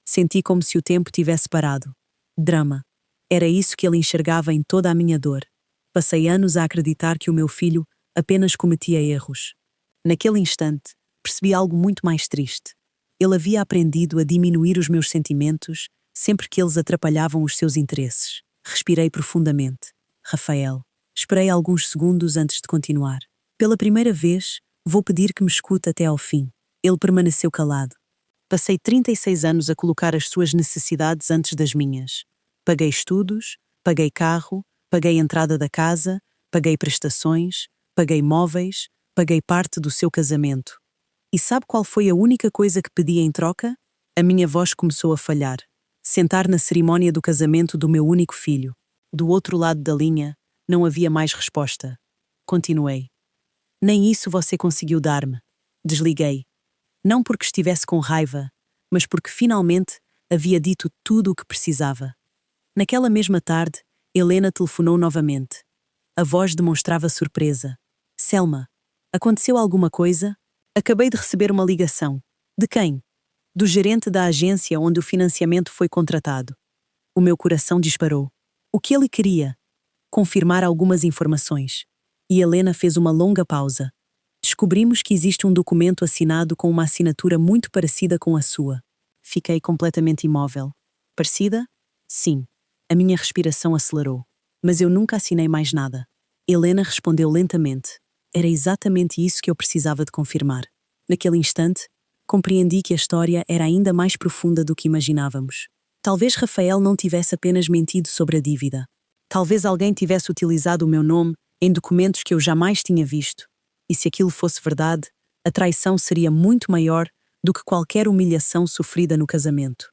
Senti como se o tempo tivesse parado. Drama. Era isso que ele enxergava em toda a minha dor. Passei anos a acreditar que o meu filho apenas cometia erros. Naquele instante, percebi algo muito mais triste. Ele havia aprendido a diminuir os meus sentimentos sempre que eles atrapalhavam os seus interesses. Respirei profundamente. Rafael. Esperei alguns segundos antes de continuar. Pela primeira vez, vou pedir que me escute até ao fim. Ele permaneceu calado. Passei 36 anos a colocar as suas necessidades antes das minhas. Paguei estudos, paguei carro, paguei entrada da casa, paguei prestações, paguei móveis, paguei parte do seu casamento. E sabe qual foi a única coisa que pedi em troca? A minha voz começou a falhar. Sentar na cerimónia do casamento do meu único filho. Do outro lado da linha, não havia mais resposta. Continuei. Nem isso você conseguiu dar-me. Desliguei. Não porque estivesse com raiva, mas porque finalmente havia dito tudo o que precisava. Naquela mesma tarde, Helena telefonou novamente. A voz demonstrava surpresa. Selma, aconteceu alguma coisa? Acabei de receber uma ligação. De quem? Do gerente da agência onde o financiamento foi contratado. O meu coração disparou. O que ele queria? Confirmar algumas informações. E Helena fez uma longa pausa. Descobrimos que existe um documento assinado com uma assinatura muito parecida com a sua. Fiquei completamente imóvel. Parecida? Sim. A minha respiração acelerou. Mas eu nunca assinei mais nada. Helena respondeu lentamente. Era exatamente isso que eu precisava de confirmar. Naquele instante, compreendi que a história era ainda mais profunda do que imaginávamos. Talvez Rafael não tivesse apenas mentido sobre a dívida. Talvez alguém tivesse utilizado o meu nome em documentos que eu jamais tinha visto. E se aquilo fosse verdade, a traição seria muito maior do que qualquer humilhação sofrida no casamento.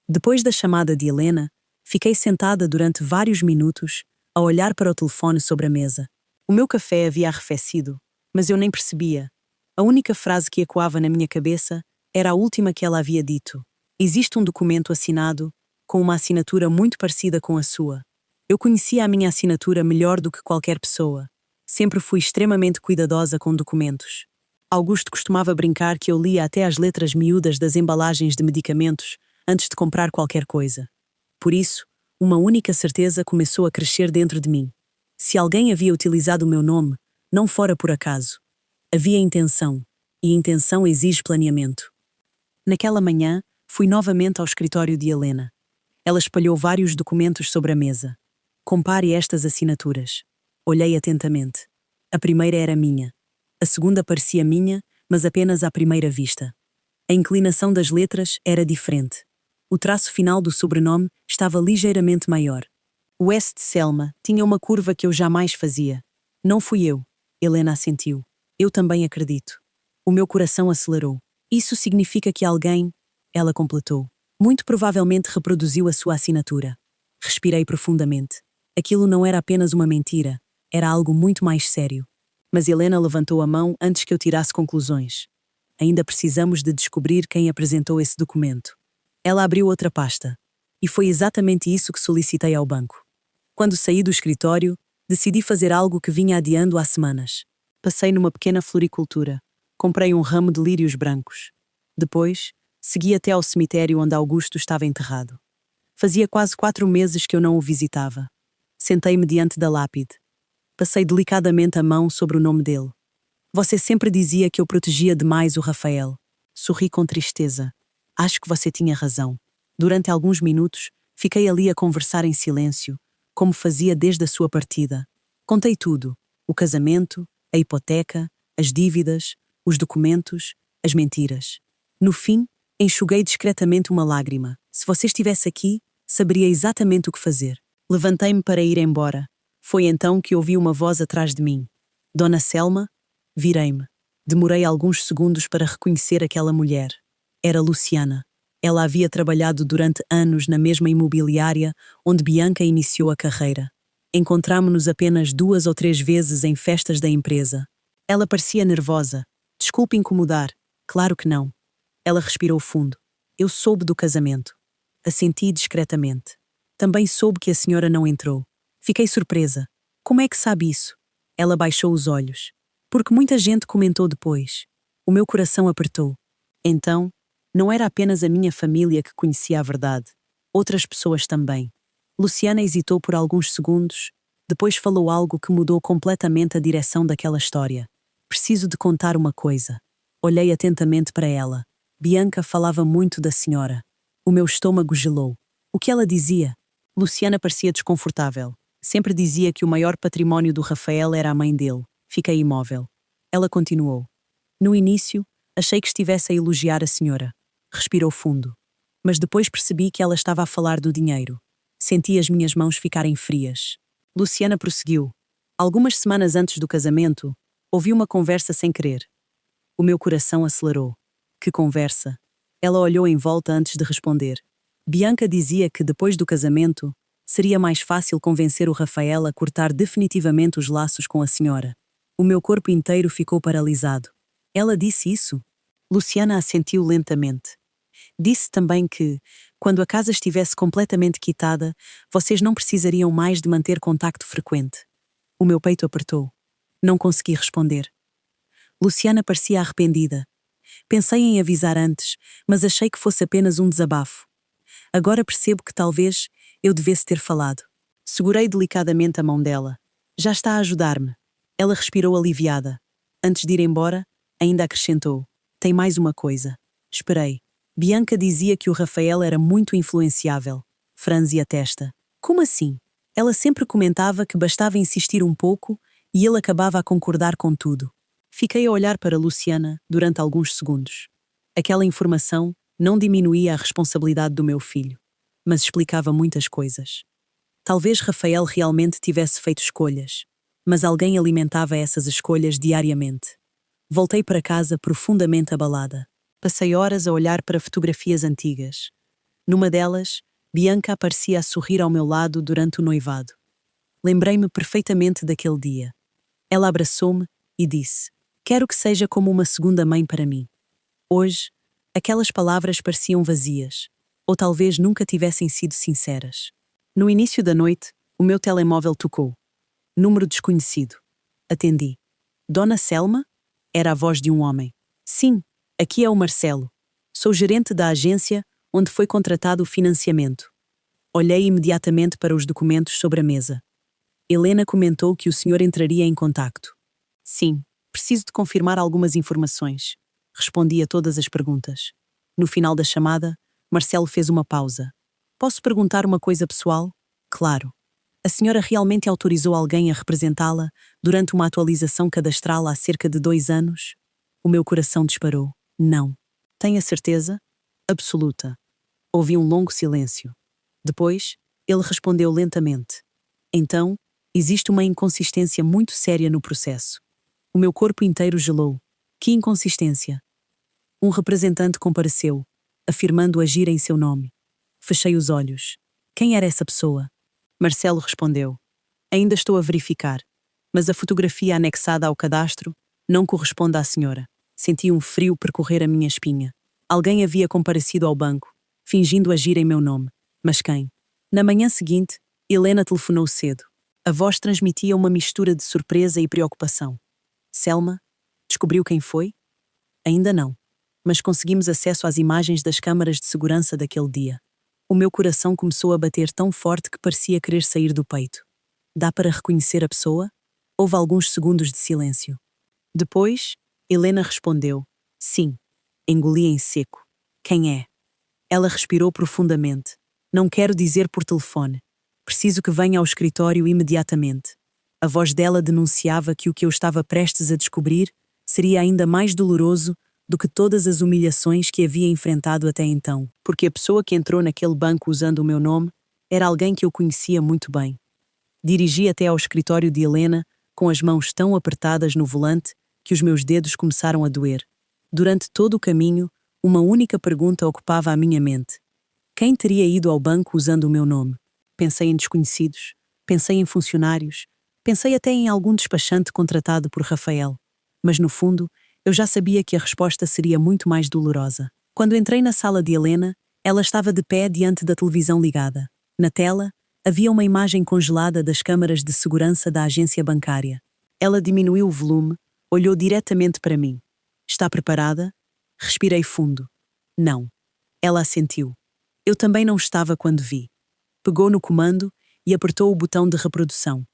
Depois da chamada de Helena, fiquei sentada durante vários minutos a olhar para o telefone sobre a mesa. O meu café havia arrefecido, mas eu nem percebia. A única frase que ecoava na minha cabeça era a última que ela havia dito. Existe um documento assinado com uma assinatura muito parecida com a sua. Eu conhecia a minha assinatura melhor do que qualquer pessoa. Sempre fui extremamente cuidadosa com documentos. Augusto costumava brincar que eu lia até as letras miúdas das embalagens de medicamentos antes de comprar qualquer coisa. Por isso, uma única certeza começou a crescer dentro de mim. Se alguém havia utilizado o meu nome, não fora por acaso. Havia intenção, e intenção exige planeamento. Naquela manhã, fui novamente ao escritório de Helena. Ela espalhou vários documentos sobre a mesa. Compare estas assinaturas. Olhei atentamente. A primeira era minha. A segunda parecia minha, mas apenas à primeira vista. A inclinação das letras era diferente. O traço final do sobrenome estava ligeiramente maior. O S de Selma tinha uma curva que eu jamais fazia. Não fui eu, Helena assentiu. Eu também acredito. O meu coração acelerou. Isso significa que alguém, ela completou, muito provavelmente reproduziu a sua assinatura. Respirei profundamente. Aquilo não era apenas uma mentira, era algo muito mais sério. Mas Helena levantou a mão antes que eu tirasse conclusões. Ainda precisamos de descobrir quem apresentou esse documento. Ela abriu outra pasta. E foi exatamente isso que solicitei ao banco. Quando saí do escritório, decidi fazer algo que vinha adiando há semanas. Passei numa pequena floricultura. Comprei um ramo de lírios brancos. Depois, segui até ao cemitério onde Augusto estava enterrado. Fazia quase 4 meses que eu não o visitava. Sentei-me diante da lápide. Passei delicadamente a mão sobre o nome dele. Você sempre dizia que eu protegia demais o Rafael. Sorri com tristeza. Acho que você tinha razão. Durante alguns minutos, fiquei ali a conversar em silêncio, como fazia desde a sua partida. Contei tudo: o casamento, a hipoteca, as dívidas, os documentos, as mentiras. No fim, enxuguei discretamente uma lágrima. Se você estivesse aqui, saberia exatamente o que fazer. Levantei-me para ir embora. Foi então que ouvi uma voz atrás de mim. Dona Selma? Virei-me. Demorei alguns segundos para reconhecer aquela mulher. Era Luciana. Ela havia trabalhado durante anos na mesma imobiliária onde Bianca iniciou a carreira. Encontrámo-nos apenas 2 ou 3 vezes em festas da empresa. Ela parecia nervosa. Desculpe incomodar. Claro que não. Ela respirou fundo. Eu soube do casamento. Assenti discretamente. Também soube que a senhora não entrou. Fiquei surpresa. Como é que sabe isso? Ela baixou os olhos. Porque muita gente comentou depois. O meu coração apertou. Então, não era apenas a minha família que conhecia a verdade. Outras pessoas também. Luciana hesitou por alguns segundos, depois falou algo que mudou completamente a direção daquela história. Preciso de contar uma coisa. Olhei atentamente para ela. Bianca falava muito da senhora. O meu estômago gelou. O que ela dizia? Luciana parecia desconfortável. Sempre dizia que o maior património do Rafael era a mãe dele. Fiquei imóvel. Ela continuou. No início, achei que estivesse a elogiar a senhora. Respirou fundo. Mas depois percebi que ela estava a falar do dinheiro. Senti as minhas mãos ficarem frias. Luciana prosseguiu. Algumas semanas antes do casamento, ouvi uma conversa sem querer. O meu coração acelerou. Que conversa? Ela olhou em volta antes de responder. Bianca dizia que depois do casamento, seria mais fácil convencer o Rafael a cortar definitivamente os laços com a senhora. O meu corpo inteiro ficou paralisado. Ela disse isso? Luciana assentiu lentamente. Disse também que, quando a casa estivesse completamente quitada, vocês não precisariam mais de manter contacto frequente. O meu peito apertou. Não consegui responder. Luciana parecia arrependida. Pensei em avisar antes, mas achei que fosse apenas um desabafo. Agora percebo que talvez eu devesse ter falado. Segurei delicadamente a mão dela. Já está a ajudar-me. Ela respirou aliviada. Antes de ir embora, ainda acrescentou. Tem mais uma coisa. Esperei. Bianca dizia que o Rafael era muito influenciável. Franzi a testa. Como assim? Ela sempre comentava que bastava insistir um pouco e ele acabava a concordar com tudo. Fiquei a olhar para Luciana durante alguns segundos. Aquela informação não diminuía a responsabilidade do meu filho, mas explicava muitas coisas. Talvez Rafael realmente tivesse feito escolhas, mas alguém alimentava essas escolhas diariamente. Voltei para casa profundamente abalada. Passei horas a olhar para fotografias antigas. Numa delas, Bianca aparecia a sorrir ao meu lado durante o noivado. Lembrei-me perfeitamente daquele dia. Ela abraçou-me e disse: "Quero que seja como uma segunda mãe para mim." Hoje, aquelas palavras pareciam vazias, ou talvez nunca tivessem sido sinceras. No início da noite, o meu telemóvel tocou. Número desconhecido. Atendi. Dona Selma? Era a voz de um homem. Sim, aqui é o Marcelo. Sou gerente da agência onde foi contratado o financiamento. Olhei imediatamente para os documentos sobre a mesa. Helena comentou que o senhor entraria em contacto. Sim, preciso de confirmar algumas informações. Respondi a todas as perguntas. No final da chamada, Marcelo fez uma pausa. Posso perguntar uma coisa pessoal? Claro. A senhora realmente autorizou alguém a representá-la durante uma atualização cadastral há cerca de 2 anos? O meu coração disparou. Não. Tenha certeza? Absoluta. Ouvi um longo silêncio. Depois, ele respondeu lentamente. Então, existe uma inconsistência muito séria no processo. O meu corpo inteiro gelou. Que inconsistência? Um representante compareceu, afirmando agir em seu nome. Fechei os olhos. Quem era essa pessoa? Marcelo respondeu. Ainda estou a verificar, mas a fotografia anexada ao cadastro não corresponde à senhora. Senti um frio percorrer a minha espinha. Alguém havia comparecido ao banco, fingindo agir em meu nome. Mas quem? Na manhã seguinte, Helena telefonou cedo. A voz transmitia uma mistura de surpresa e preocupação. Selma? Descobriu quem foi? Ainda não, mas conseguimos acesso às imagens das câmaras de segurança daquele dia. O meu coração começou a bater tão forte que parecia querer sair do peito. Dá para reconhecer a pessoa? Houve alguns segundos de silêncio. Depois, Helena respondeu. Sim. Engoli em seco. Quem é? Ela respirou profundamente. Não quero dizer por telefone. Preciso que venha ao escritório imediatamente. A voz dela denunciava que o que eu estava prestes a descobrir seria ainda mais doloroso do que todas as humilhações que havia enfrentado até então, porque a pessoa que entrou naquele banco usando o meu nome era alguém que eu conhecia muito bem. Dirigi até ao escritório de Helena, com as mãos tão apertadas no volante que os meus dedos começaram a doer. Durante todo o caminho, uma única pergunta ocupava a minha mente. Quem teria ido ao banco usando o meu nome? Pensei em desconhecidos, pensei em funcionários, pensei até em algum despachante contratado por Rafael. Mas no fundo, eu já sabia que a resposta seria muito mais dolorosa. Quando entrei na sala de Helena, ela estava de pé diante da televisão ligada. Na tela, havia uma imagem congelada das câmaras de segurança da agência bancária. Ela diminuiu o volume, olhou diretamente para mim. Está preparada? Respirei fundo. Não. Ela assentiu. Eu também não estava quando vi. Pegou no comando e apertou o botão de reprodução.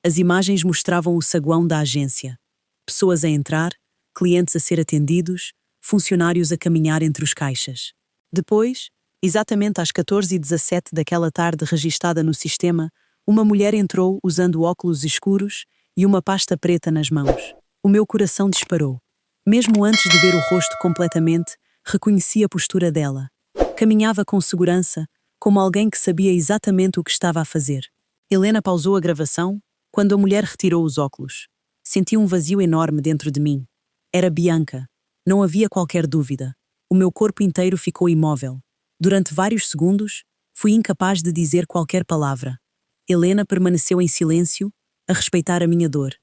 As imagens mostravam o saguão da agência. Pessoas a entrar, clientes a ser atendidos, funcionários a caminhar entre os caixas. Depois, exatamente às 14h17 daquela tarde registada no sistema, uma mulher entrou usando óculos escuros e uma pasta preta nas mãos. O meu coração disparou. Mesmo antes de ver o rosto completamente, reconheci a postura dela. Caminhava com segurança, como alguém que sabia exatamente o que estava a fazer. Helena pausou a gravação quando a mulher retirou os óculos. Senti um vazio enorme dentro de mim. Era Bianca. Não havia qualquer dúvida. O meu corpo inteiro ficou imóvel. Durante vários segundos, fui incapaz de dizer qualquer palavra. Helena permaneceu em silêncio, a respeitar a minha dor.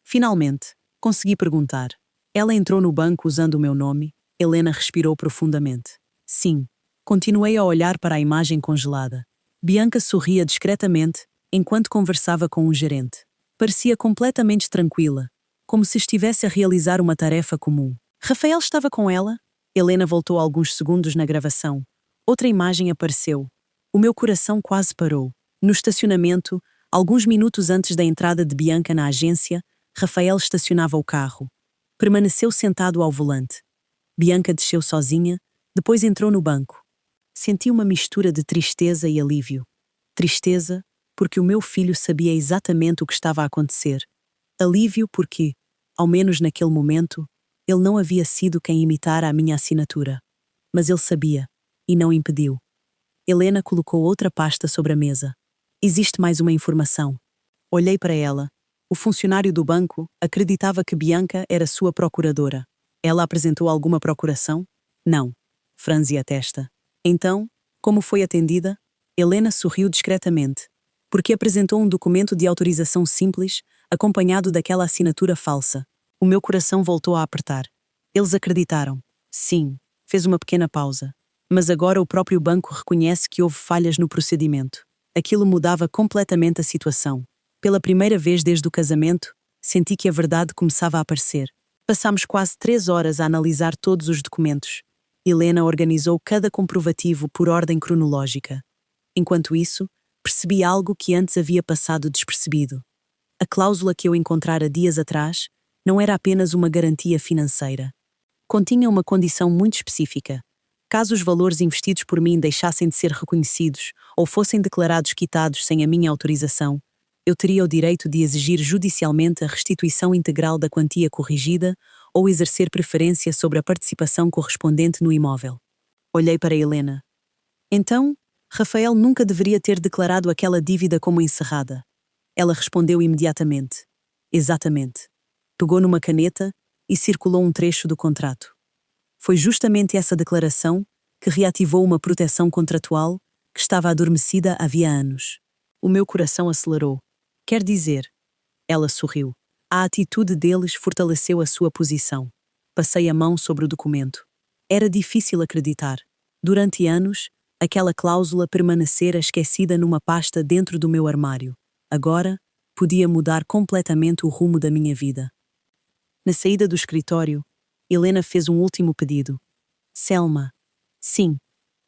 Finalmente, consegui perguntar. Ela entrou no banco usando o meu nome. Helena respirou profundamente. Sim. Continuei a olhar para a imagem congelada. Bianca sorria discretamente enquanto conversava com um gerente. Parecia completamente tranquila, como se estivesse a realizar uma tarefa comum. Rafael estava com ela? Helena voltou alguns segundos na gravação. Outra imagem apareceu. O meu coração quase parou. No estacionamento, alguns minutos antes da entrada de Bianca na agência, Rafael estacionava o carro. Permaneceu sentado ao volante. Bianca desceu sozinha, depois entrou no banco. Senti uma mistura de tristeza e alívio. Tristeza, porque o meu filho sabia exatamente o que estava a acontecer. Alívio porque, ao menos naquele momento, ele não havia sido quem imitara a minha assinatura. Mas ele sabia, e não impediu. Helena colocou outra pasta sobre a mesa. Existe mais uma informação. Olhei para ela. O funcionário do banco acreditava que Bianca era sua procuradora. Ela apresentou alguma procuração? Não. Franzi a testa. Então, como foi atendida? Helena sorriu discretamente, porque apresentou um documento de autorização simples, acompanhado daquela assinatura falsa. O meu coração voltou a apertar. Eles acreditaram. Sim, fez uma pequena pausa. Mas agora o próprio banco reconhece que houve falhas no procedimento. Aquilo mudava completamente a situação. Pela primeira vez desde o casamento, senti que a verdade começava a aparecer. Passámos quase 3 horas a analisar todos os documentos. Helena organizou cada comprovativo por ordem cronológica. Enquanto isso, percebi algo que antes havia passado despercebido. A cláusula que eu encontrara dias atrás não era apenas uma garantia financeira. Continha uma condição muito específica. Caso os valores investidos por mim deixassem de ser reconhecidos ou fossem declarados quitados sem a minha autorização, eu teria o direito de exigir judicialmente a restituição integral da quantia corrigida ou exercer preferência sobre a participação correspondente no imóvel. Olhei para Helena. Então, Rafael nunca deveria ter declarado aquela dívida como encerrada. Ela respondeu imediatamente. Exatamente. Pegou numa caneta e circulou um trecho do contrato. Foi justamente essa declaração que reativou uma proteção contratual que estava adormecida havia anos. O meu coração acelerou. Quer dizer, ela sorriu. A atitude deles fortaleceu a sua posição. Passei a mão sobre o documento. Era difícil acreditar. Durante anos, aquela cláusula permanecera esquecida numa pasta dentro do meu armário. Agora, podia mudar completamente o rumo da minha vida. Na saída do escritório, Helena fez um último pedido. Selma. Sim,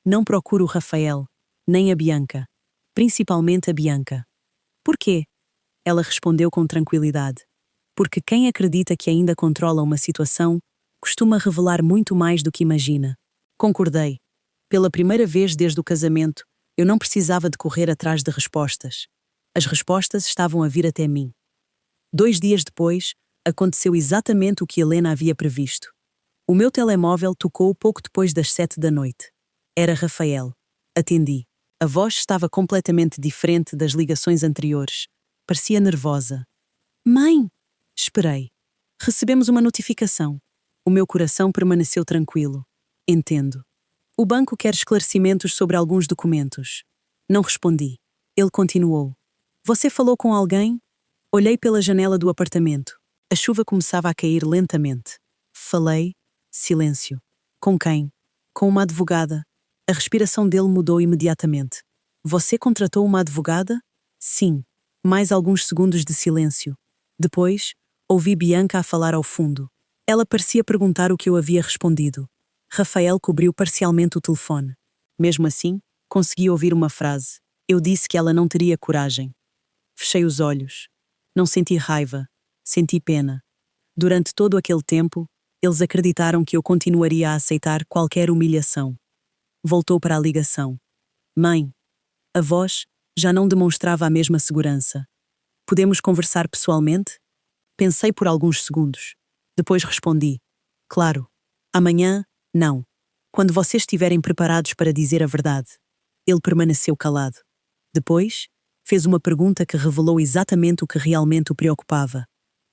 não procuro o Rafael, nem a Bianca. Principalmente a Bianca. Por quê? Ela respondeu com tranquilidade. Porque quem acredita que ainda controla uma situação costuma revelar muito mais do que imagina. Concordei. Pela primeira vez desde o casamento, eu não precisava de correr atrás de respostas. As respostas estavam a vir até mim. 2 dias depois, aconteceu exatamente o que Helena havia previsto. O meu telemóvel tocou pouco depois das 7 da noite. Era Rafael. Atendi. A voz estava completamente diferente das ligações anteriores. Parecia nervosa. Mãe! Esperei. Recebemos uma notificação. O meu coração permaneceu tranquilo. Entendo. O banco quer esclarecimentos sobre alguns documentos. Não respondi. Ele continuou. Você falou com alguém? Olhei pela janela do apartamento. A chuva começava a cair lentamente. Falei. Silêncio. Com quem? Com uma advogada. A respiração dele mudou imediatamente. Você contratou uma advogada? Sim. Mais alguns segundos de silêncio. Depois, ouvi Bianca a falar ao fundo. Ela parecia perguntar o que eu havia respondido. Rafael cobriu parcialmente o telefone. Mesmo assim, consegui ouvir uma frase. Eu disse que ela não teria coragem. Fechei os olhos. Não senti raiva. Senti pena. Durante todo aquele tempo, eles acreditaram que eu continuaria a aceitar qualquer humilhação. Voltou para a ligação. Mãe. A voz já não demonstrava a mesma segurança. Podemos conversar pessoalmente? Pensei por alguns segundos. Depois respondi. Claro. Amanhã, não. Quando vocês estiverem preparados para dizer a verdade. Ele permaneceu calado. Depois, fez uma pergunta que revelou exatamente o que realmente o preocupava.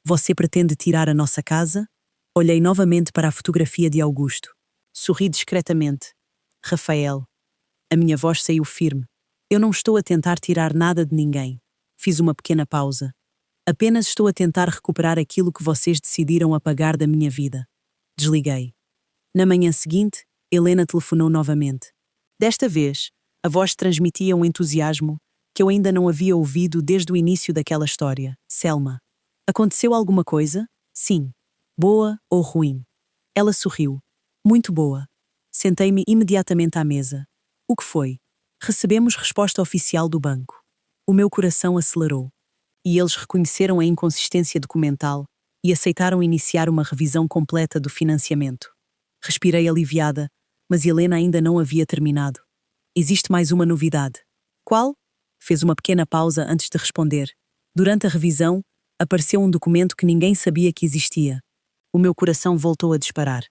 Você pretende tirar a nossa casa? Olhei novamente para a fotografia de Augusto. Sorri discretamente. Rafael. A minha voz saiu firme. Eu não estou a tentar tirar nada de ninguém. Fiz uma pequena pausa. Apenas estou a tentar recuperar aquilo que vocês decidiram apagar da minha vida. Desliguei. Na manhã seguinte, Helena telefonou novamente. Desta vez, a voz transmitia um entusiasmo que eu ainda não havia ouvido desde o início daquela história. Selma. Aconteceu alguma coisa? Sim. Boa ou ruim? Ela sorriu. Muito boa. Sentei-me imediatamente à mesa. O que foi? Recebemos resposta oficial do banco. O meu coração acelerou. E eles reconheceram a inconsistência documental e aceitaram iniciar uma revisão completa do financiamento. Respirei aliviada, mas Helena ainda não havia terminado. Existe mais uma novidade. Qual? Fez uma pequena pausa antes de responder. Durante a revisão, apareceu um documento que ninguém sabia que existia. O meu coração voltou a disparar.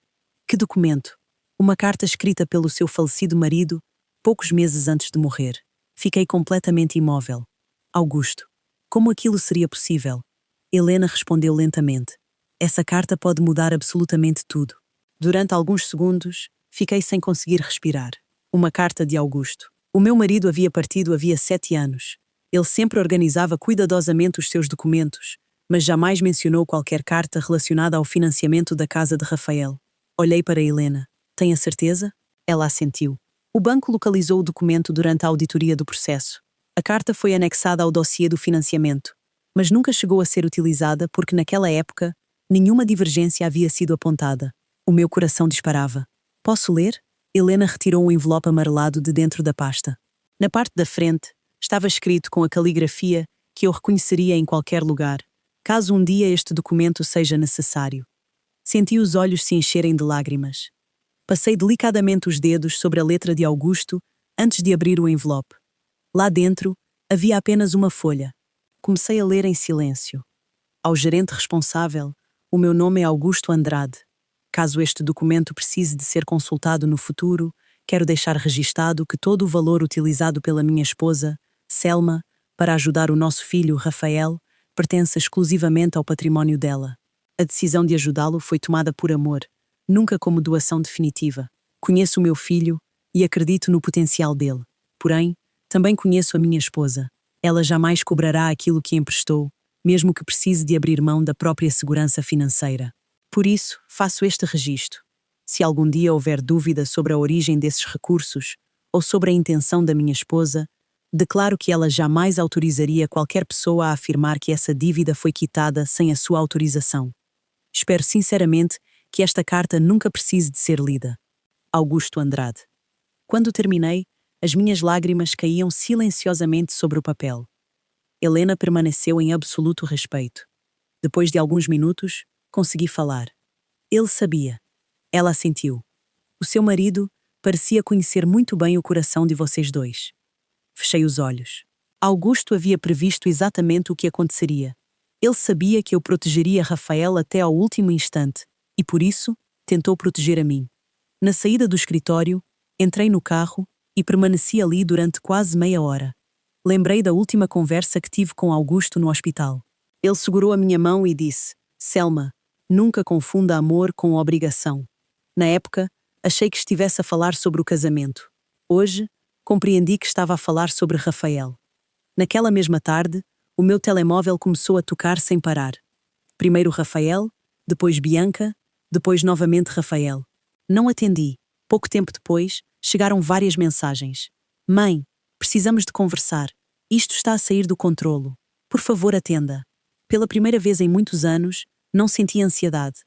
Que documento? Uma carta escrita pelo seu falecido marido, poucos meses antes de morrer. Fiquei completamente imóvel. Augusto. Como aquilo seria possível? Helena respondeu lentamente. Essa carta pode mudar absolutamente tudo. Durante alguns segundos, fiquei sem conseguir respirar. Uma carta de Augusto. O meu marido havia partido havia 7 anos. Ele sempre organizava cuidadosamente os seus documentos, mas jamais mencionou qualquer carta relacionada ao financiamento da casa de Rafael. Olhei para Helena. Tem a certeza? Ela assentiu. O banco localizou o documento durante a auditoria do processo. A carta foi anexada ao dossiê do financiamento, mas nunca chegou a ser utilizada porque naquela época nenhuma divergência havia sido apontada. O meu coração disparava. Posso ler? Helena retirou um envelope amarelado de dentro da pasta. Na parte da frente, estava escrito com a caligrafia que eu reconheceria em qualquer lugar, caso um dia este documento seja necessário. Senti os olhos se encherem de lágrimas. Passei delicadamente os dedos sobre a letra de Augusto antes de abrir o envelope. Lá dentro, havia apenas uma folha. Comecei a ler em silêncio. Ao gerente responsável, O meu nome é Augusto Andrade. Caso este documento precise de ser consultado no futuro, quero deixar registado que todo o valor utilizado pela minha esposa, Selma, para ajudar o nosso filho, Rafael, pertence exclusivamente ao património dela. A decisão de ajudá-lo foi tomada por amor, nunca como doação definitiva. Conheço o meu filho e acredito no potencial dele. Porém, também conheço a minha esposa. Ela jamais cobrará aquilo que emprestou, mesmo que precise de abrir mão da própria segurança financeira. Por isso, faço este registro. Se algum dia houver dúvida sobre a origem desses recursos ou sobre a intenção da minha esposa, declaro que ela jamais autorizaria qualquer pessoa a afirmar que essa dívida foi quitada sem a sua autorização. Espero sinceramente que esta carta nunca precise de ser lida. Augusto Andrade. Quando terminei, as minhas lágrimas caíam silenciosamente sobre o papel. Helena permaneceu em absoluto respeito. Depois de alguns minutos, consegui falar. Ele sabia. Ela assentiu. O seu marido parecia conhecer muito bem o coração de vocês dois. Fechei os olhos. Augusto havia previsto exatamente o que aconteceria. Ele sabia que eu protegeria Rafael até ao último instante e, por isso, tentou proteger a mim. Na saída do escritório, entrei no carro e permaneci ali durante quase meia hora. Lembrei da última conversa que tive com Augusto no hospital. Ele segurou a minha mão e disse: Selma, nunca confunda amor com obrigação. Na época, achei que estivesse a falar sobre o casamento. Hoje, compreendi que estava a falar sobre Rafael. Naquela mesma tarde, o meu telemóvel começou a tocar sem parar. Primeiro Rafael, depois Bianca, depois novamente Rafael. Não atendi. Pouco tempo depois, chegaram várias mensagens. Mãe, precisamos de conversar. Isto está a sair do controlo. Por favor, atenda. Pela primeira vez em muitos anos, não senti ansiedade.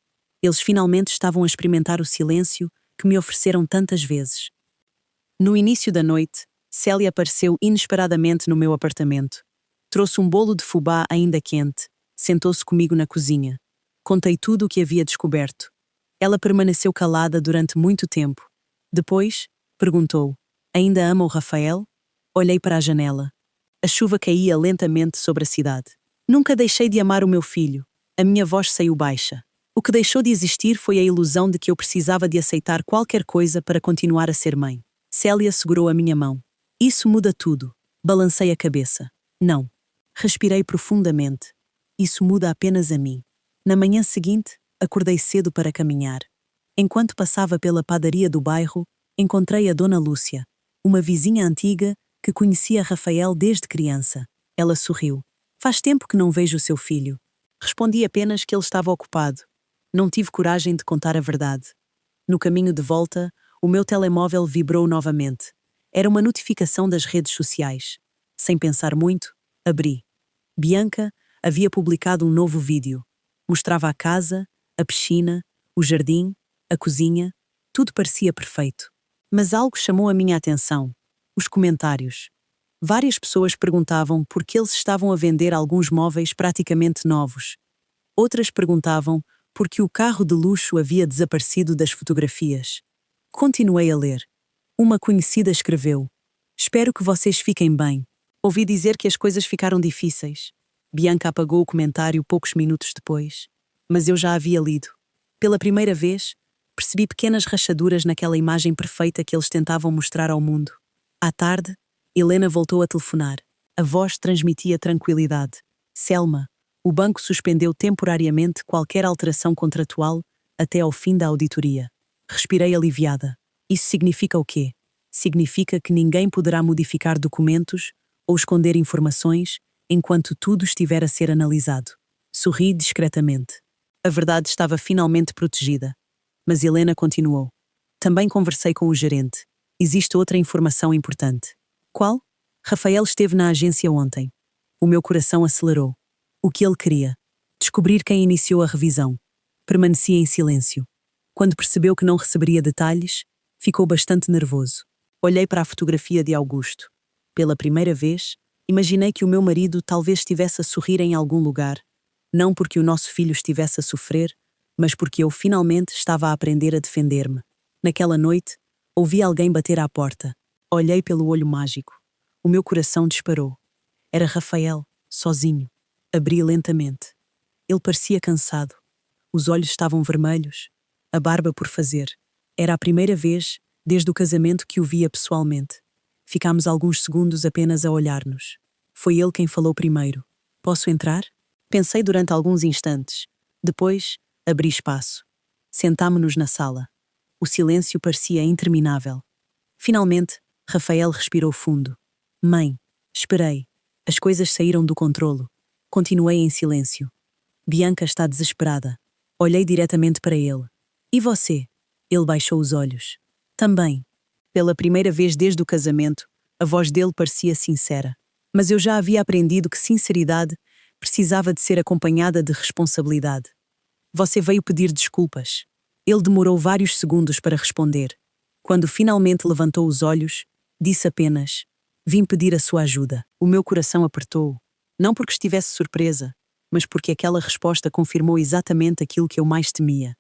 Eles finalmente estavam a experimentar o silêncio que me ofereceram tantas vezes. No início da noite, Célia apareceu inesperadamente no meu apartamento. Trouxe um bolo de fubá ainda quente. Sentou-se comigo na cozinha. Contei tudo o que havia descoberto. Ela permaneceu calada durante muito tempo. Depois, perguntou: Ainda ama o Rafael? Olhei para a janela. A chuva caía lentamente sobre a cidade. Nunca deixei de amar o meu filho. A minha voz saiu baixa. O que deixou de existir foi a ilusão de que eu precisava de aceitar qualquer coisa para continuar a ser mãe. Célia segurou a minha mão. Isso muda tudo. Balancei a cabeça. Não. Respirei profundamente. Isso muda apenas a mim. Na manhã seguinte, acordei cedo para caminhar. Enquanto passava pela padaria do bairro, encontrei a Dona Lúcia, uma vizinha antiga que conhecia Rafael desde criança. Ela sorriu. Faz tempo que não vejo o seu filho. Respondi apenas que ele estava ocupado. Não tive coragem de contar a verdade. No caminho de volta, o meu telemóvel vibrou novamente. Era uma notificação das redes sociais. Sem pensar muito, abri. Bianca havia publicado um novo vídeo. Mostrava a casa, a piscina, o jardim, a cozinha, tudo parecia perfeito. Mas algo chamou a minha atenção: os comentários. Várias pessoas perguntavam por que eles estavam a vender alguns móveis praticamente novos. Outras perguntavam por que o carro de luxo havia desaparecido das fotografias. Continuei a ler. Uma conhecida escreveu: Espero que vocês fiquem bem. Ouvi dizer que as coisas ficaram difíceis. Bianca apagou o comentário poucos minutos depois. Mas eu já havia lido. Pela primeira vez, percebi pequenas rachaduras naquela imagem perfeita que eles tentavam mostrar ao mundo. À tarde, Helena voltou a telefonar. A voz transmitia tranquilidade. Selma, o banco suspendeu temporariamente qualquer alteração contratual até ao fim da auditoria. Respirei aliviada. Isso significa o quê? Significa que ninguém poderá modificar documentos ou esconder informações enquanto tudo estiver a ser analisado. Sorri discretamente. A verdade estava finalmente protegida. Mas Helena continuou. Também conversei com o gerente. Existe outra informação importante. Qual? Rafael esteve na agência ontem. O meu coração acelerou. O que ele queria? Descobrir quem iniciou a revisão. Permaneci em silêncio. Quando percebeu que não receberia detalhes, ficou bastante nervoso. Olhei para a fotografia de Augusto. Pela primeira vez, imaginei que o meu marido talvez estivesse a sorrir em algum lugar, não porque o nosso filho estivesse a sofrer, mas porque eu finalmente estava a aprender a defender-me. Naquela noite, ouvi alguém bater à porta. Olhei pelo olho mágico. O meu coração disparou. Era Rafael, sozinho. Abri lentamente. Ele parecia cansado. Os olhos estavam vermelhos, a barba por fazer. Era a primeira vez, desde o casamento, que o via pessoalmente. Ficámos alguns segundos apenas a olhar-nos. Foi ele quem falou primeiro. Posso entrar? Pensei durante alguns instantes. Depois, abri espaço. Sentámo-nos na sala. O silêncio parecia interminável. Finalmente, Rafael respirou fundo. Mãe, esperei. As coisas saíram do controlo. Continuei em silêncio. Bianca está desesperada. Olhei diretamente para ele. E você? Ele baixou os olhos. Também. Pela primeira vez desde o casamento, a voz dele parecia sincera. Mas eu já havia aprendido que sinceridade precisava de ser acompanhada de responsabilidade. Você veio pedir desculpas. Ele demorou vários segundos para responder. Quando finalmente levantou os olhos, disse apenas: vim pedir a sua ajuda. O meu coração apertou. Não porque estivesse surpresa, mas porque aquela resposta confirmou exatamente aquilo que eu mais temia.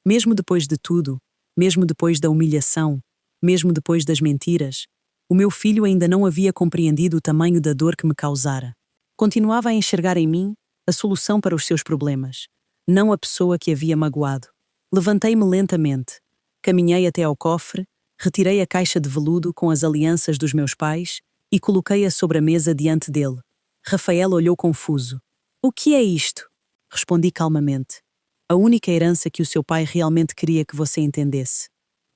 Mesmo depois de tudo, mesmo depois da humilhação, mesmo depois das mentiras, o meu filho ainda não havia compreendido o tamanho da dor que me causara. Continuava a enxergar em mim a solução para os seus problemas, não a pessoa que havia magoado. Levantei-me lentamente, caminhei até ao cofre, retirei a caixa de veludo com as alianças dos meus pais e coloquei-a sobre a mesa diante dele. Rafael olhou confuso. O que é isto? Respondi calmamente. A única herança que o seu pai realmente queria que você entendesse.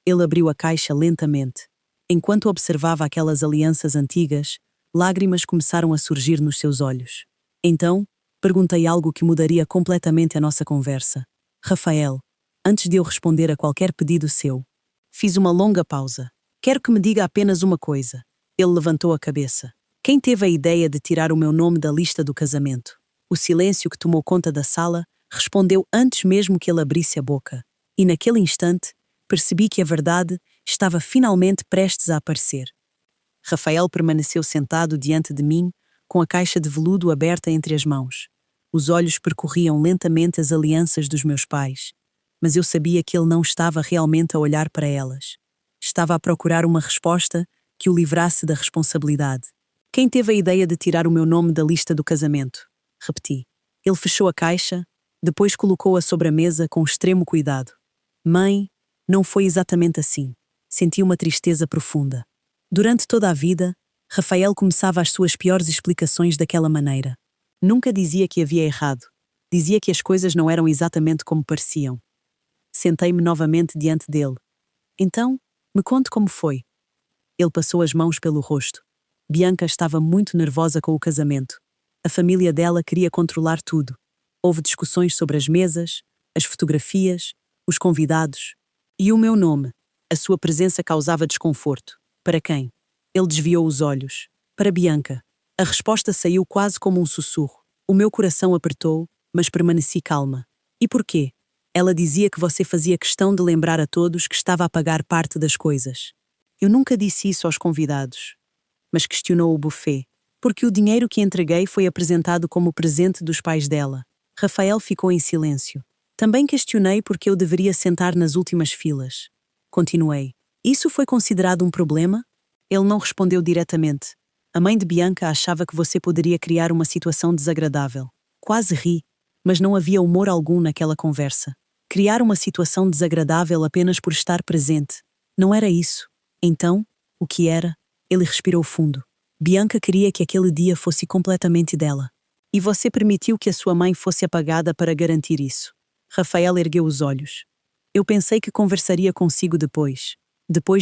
Ele abriu a caixa lentamente. Enquanto observava aquelas alianças antigas, lágrimas começaram a surgir nos seus olhos. Então, perguntei algo que mudaria completamente a nossa conversa. Rafael, antes de eu responder a qualquer pedido seu, fiz uma longa pausa. Quero que me diga apenas uma coisa. Ele levantou a cabeça. Quem teve a ideia de tirar o meu nome da lista do casamento? O silêncio que tomou conta da sala respondeu antes mesmo que ele abrisse a boca. E naquele instante, percebi que a verdade estava finalmente prestes a aparecer. Rafael permaneceu sentado diante de mim, com a caixa de veludo aberta entre as mãos. Os olhos percorriam lentamente as alianças dos meus pais, mas eu sabia que ele não estava realmente a olhar para elas. Estava a procurar uma resposta que o livrasse da responsabilidade. Quem teve a ideia de tirar o meu nome da lista do casamento? Repeti. Ele fechou a caixa, depois colocou-a sobre a mesa com extremo cuidado. Mãe, não foi exatamente assim. Senti uma tristeza profunda. Durante toda a vida, Rafael começava as suas piores explicações daquela maneira. Nunca dizia que havia errado. Dizia que as coisas não eram exatamente como pareciam. Sentei-me novamente diante dele. Então, me conte como foi. Ele passou as mãos pelo rosto. Bianca estava muito nervosa com o casamento. A família dela queria controlar tudo. Houve discussões sobre as mesas, as fotografias, os convidados. E o meu nome. A sua presença causava desconforto. Para quem? Ele desviou os olhos. Para Bianca. A resposta saiu quase como um sussurro. O meu coração apertou, mas permaneci calma. E porquê? Ela dizia que você fazia questão de lembrar a todos que estava a pagar parte das coisas. Eu nunca disse isso aos convidados. Mas questionou o buffet, porque o dinheiro que entreguei foi apresentado como presente dos pais dela. Rafael ficou em silêncio. Também questionei porque eu deveria sentar nas últimas filas. Continuei. Isso foi considerado um problema? Ele não respondeu diretamente. A mãe de Bianca achava que você poderia criar uma situação desagradável. Quase ri, mas não havia humor algum naquela conversa. Criar uma situação desagradável apenas por estar presente. Não era isso. Então, o que era? Ele respirou fundo. Bianca queria que aquele dia fosse completamente dela. E você permitiu que a sua mãe fosse apagada para garantir isso. Rafael ergueu os olhos. Eu pensei que conversaria consigo depois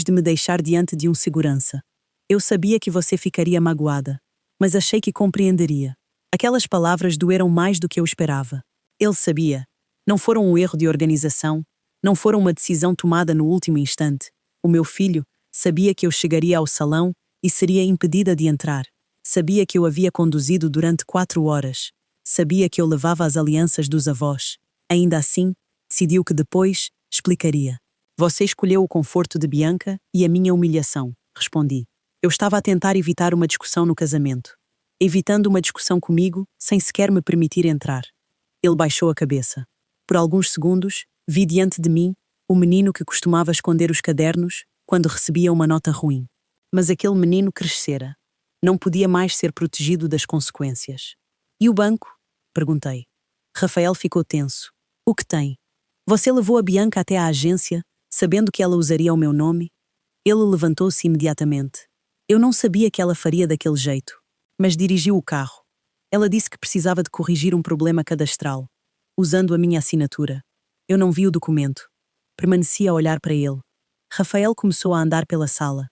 de me deixar diante de um segurança. Eu sabia que você ficaria magoada, mas achei que compreenderia. Aquelas palavras doeram mais do que eu esperava. Ele sabia. Não foram um erro de organização, não foram uma decisão tomada no último instante. O meu filho sabia que eu chegaria ao salão e seria impedida de entrar. Sabia que eu havia conduzido durante 4 horas. Sabia que eu levava as alianças dos avós. Ainda assim, decidiu que depois explicaria. Você escolheu o conforto de Bianca e a minha humilhação, respondi. Eu estava a tentar evitar uma discussão no casamento. Evitando uma discussão comigo, sem sequer me permitir entrar. Ele baixou a cabeça. Por alguns segundos, vi diante de mim o menino que costumava esconder os cadernos quando recebia uma nota ruim. Mas aquele menino crescera. Não podia mais ser protegido das consequências. E o banco? Perguntei. Rafael ficou tenso. O que tem? Você levou a Bianca até à agência, sabendo que ela usaria o meu nome? Ele levantou-se imediatamente. Eu não sabia que ela faria daquele jeito, mas dirigiu o carro. Ela disse que precisava de corrigir um problema cadastral, usando a minha assinatura. Eu não vi o documento. Permaneci a olhar para ele. Rafael começou a andar pela sala.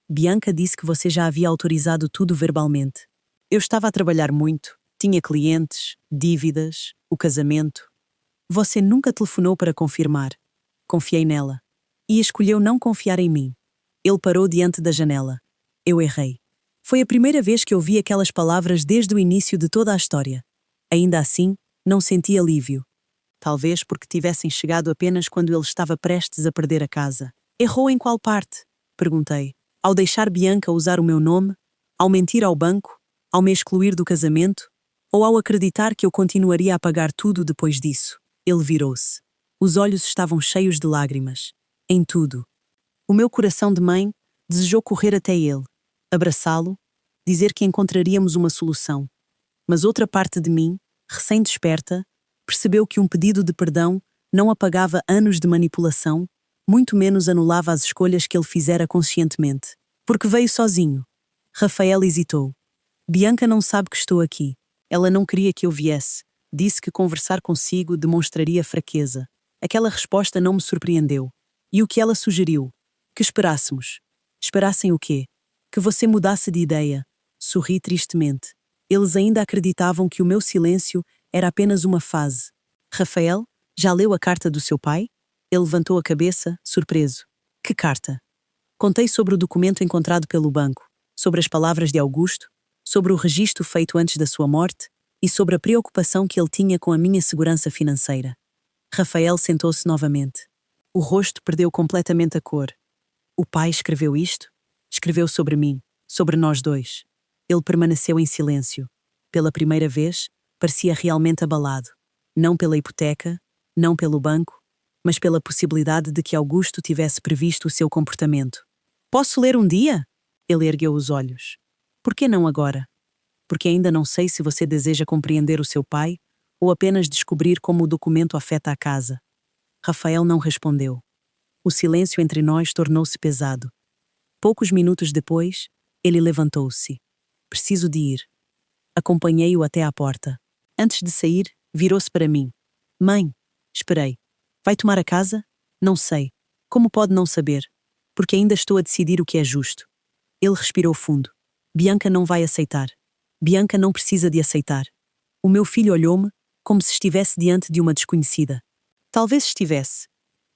Bianca disse que você já havia autorizado tudo verbalmente. Eu estava a trabalhar muito, tinha clientes, dívidas, o casamento. Você nunca telefonou para confirmar. Confiei nela. E escolheu não confiar em mim. Ele parou diante da janela. Eu errei. Foi a primeira vez que ouvi aquelas palavras desde o início de toda a história. Ainda assim, não senti alívio. Talvez porque tivessem chegado apenas quando ele estava prestes a perder a casa. Errou em qual parte? Perguntei. Ao deixar Bianca usar o meu nome? Ao mentir ao banco? Ao me excluir do casamento? Ou ao acreditar que eu continuaria a pagar tudo depois disso? Ele virou-se. Os olhos estavam cheios de lágrimas. Em tudo. O meu coração de mãe desejou correr até ele, abraçá-lo, dizer que encontraríamos uma solução. Mas outra parte de mim, recém-desperta, percebeu que um pedido de perdão não apagava anos de manipulação, muito menos anulava as escolhas que ele fizera conscientemente. Porque veio sozinho. Rafael hesitou. Bianca não sabe que estou aqui. Ela não queria que eu viesse. Disse que conversar consigo demonstraria fraqueza. Aquela resposta não me surpreendeu. E o que ela sugeriu? Que esperássemos. Esperassem o quê? Que você mudasse de ideia. Sorri tristemente. Eles ainda acreditavam que o meu silêncio era apenas uma fase. Rafael, já leu a carta do seu pai? Ele levantou a cabeça, surpreso. Que carta? Contei sobre o documento encontrado pelo banco, sobre as palavras de Augusto, sobre o registro feito antes da sua morte e sobre a preocupação que ele tinha com a minha segurança financeira. Rafael sentou-se novamente. O rosto perdeu completamente a cor. O pai escreveu isto? Escreveu sobre mim, sobre nós dois. Ele permaneceu em silêncio. Pela primeira vez, parecia realmente abalado. Não pela hipoteca, não pelo banco, mas pela possibilidade de que Augusto tivesse previsto o seu comportamento. Posso ler um dia? Ele ergueu os olhos. Por que não agora? Porque ainda não sei se você deseja compreender o seu pai ou apenas descobrir como o documento afeta a casa. Rafael não respondeu. O silêncio entre nós tornou-se pesado. Poucos minutos depois, ele levantou-se. Preciso de ir. Acompanhei-o até à porta. Antes de sair, virou-se para mim. Mãe, esperei. Vai tomar a casa? Não sei. Como pode não saber? Porque ainda estou a decidir o que é justo. Ele respirou fundo. Bianca não vai aceitar. Bianca não precisa de aceitar. O meu filho olhou-me como se estivesse diante de uma desconhecida. Talvez estivesse.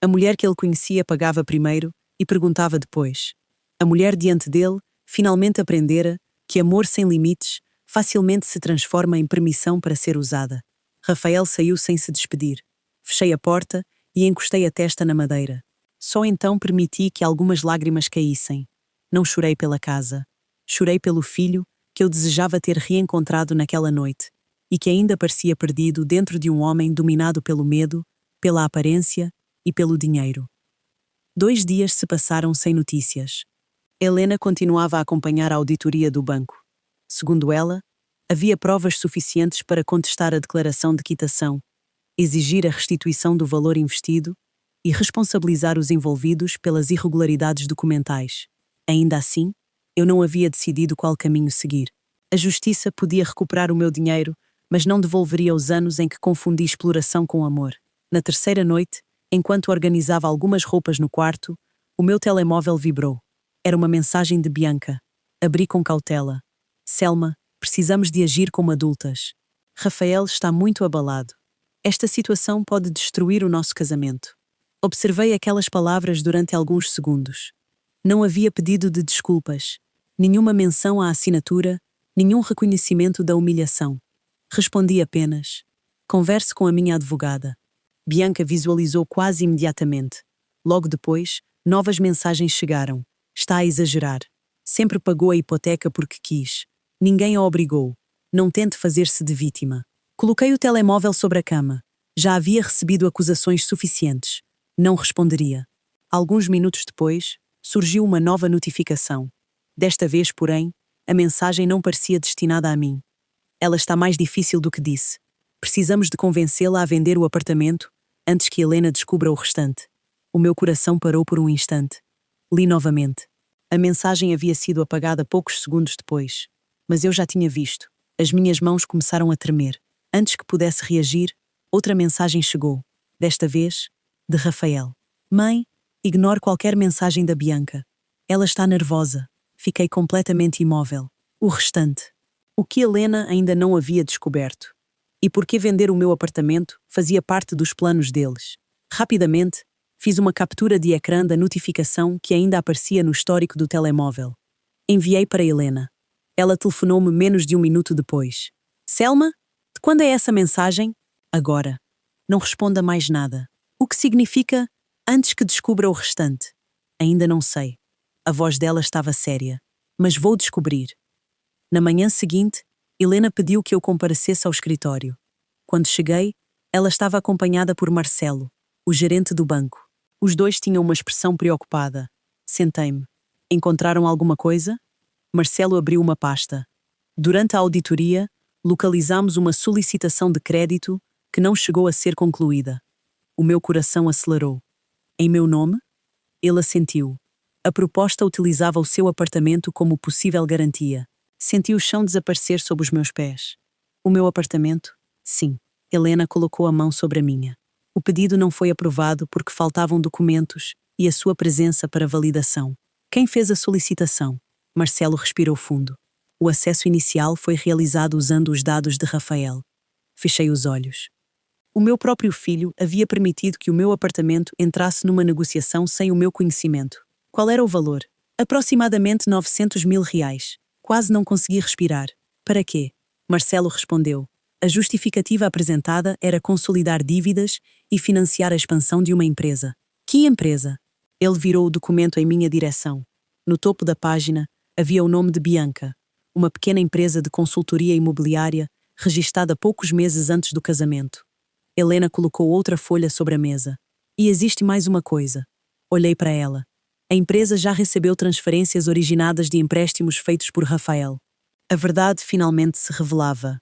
A mulher que ele conhecia pagava primeiro e perguntava depois. A mulher diante dele finalmente aprendera que amor sem limites facilmente se transforma em permissão para ser usada. Rafael saiu sem se despedir. Fechei a porta e encostei a testa na madeira. Só então permiti que algumas lágrimas caíssem. Não chorei pela casa. Chorei pelo filho que eu desejava ter reencontrado naquela noite e que ainda parecia perdido dentro de um homem dominado pelo medo, pela aparência e pelo dinheiro. 2 dias se passaram sem notícias. Helena continuava a acompanhar a auditoria do banco. Segundo ela, havia provas suficientes para contestar a declaração de quitação, exigir a restituição do valor investido e responsabilizar os envolvidos pelas irregularidades documentais. Ainda assim, eu não havia decidido qual caminho seguir. A justiça podia recuperar o meu dinheiro, mas não devolveria os anos em que confundi exploração com amor. Na terceira noite, enquanto organizava algumas roupas no quarto, o meu telemóvel vibrou. Era uma mensagem de Bianca. Abri com cautela. Selma, precisamos de agir como adultas. Rafael está muito abalado. Esta situação pode destruir o nosso casamento. Observei aquelas palavras durante alguns segundos. Não havia pedido de desculpas, nenhuma menção à assinatura, nenhum reconhecimento da humilhação. Respondi apenas: converse com a minha advogada. Bianca visualizou quase imediatamente. Logo depois, novas mensagens chegaram. Está a exagerar. Sempre pagou a hipoteca porque quis. Ninguém a obrigou. Não tente fazer-se de vítima. Coloquei o telemóvel sobre a cama. Já havia recebido acusações suficientes. Não responderia. Alguns minutos depois, surgiu uma nova notificação. Desta vez, porém, a mensagem não parecia destinada a mim. Ela está mais difícil do que disse. Precisamos de convencê-la a vender o apartamento, antes que Helena descubra o restante. O meu coração parou por um instante. Li novamente. A mensagem havia sido apagada poucos segundos depois, mas eu já tinha visto. As minhas mãos começaram a tremer. Antes que pudesse reagir, outra mensagem chegou. Desta vez, de Rafael. Mãe, ignore qualquer mensagem da Bianca. Ela está nervosa. Fiquei completamente imóvel. O restante. O que Helena ainda não havia descoberto. E por que vender o meu apartamento fazia parte dos planos deles. Rapidamente, fiz uma captura de ecrã da notificação que ainda aparecia no histórico do telemóvel. Enviei para Helena. Ela telefonou-me menos de um minuto depois. Selma? De quando é essa mensagem? Agora. Não responda mais nada. O que significa antes que descubra o restante? Ainda não sei. A voz dela estava séria. Mas vou descobrir. Na manhã seguinte, Helena pediu que eu comparecesse ao escritório. Quando cheguei, ela estava acompanhada por Marcelo, o gerente do banco. Os dois tinham uma expressão preocupada. Sentei-me. Encontraram alguma coisa? Marcelo abriu uma pasta. Durante a auditoria, localizámos uma solicitação de crédito que não chegou a ser concluída. O meu coração acelerou. Em meu nome? Ele assentiu. A proposta utilizava o seu apartamento como possível garantia. Senti o chão desaparecer sob os meus pés. O meu apartamento? Sim. Helena colocou a mão sobre a minha. O pedido não foi aprovado porque faltavam documentos e a sua presença para validação. Quem fez a solicitação? Marcelo respirou fundo. O acesso inicial foi realizado usando os dados de Rafael. Fechei os olhos. O meu próprio filho havia permitido que o meu apartamento entrasse numa negociação sem o meu conhecimento. Qual era o valor? Aproximadamente 900 mil reais. Quase não consegui respirar. Para quê? Marcelo respondeu. A justificativa apresentada era consolidar dívidas e financiar a expansão de uma empresa. Que empresa? Ele virou o documento em minha direção. No topo da página havia o nome de Bianca, uma pequena empresa de consultoria imobiliária registada poucos meses antes do casamento. Helena colocou outra folha sobre a mesa. E existe mais uma coisa. Olhei para ela. A empresa já recebeu transferências originadas de empréstimos feitos por Rafael. A verdade finalmente se revelava.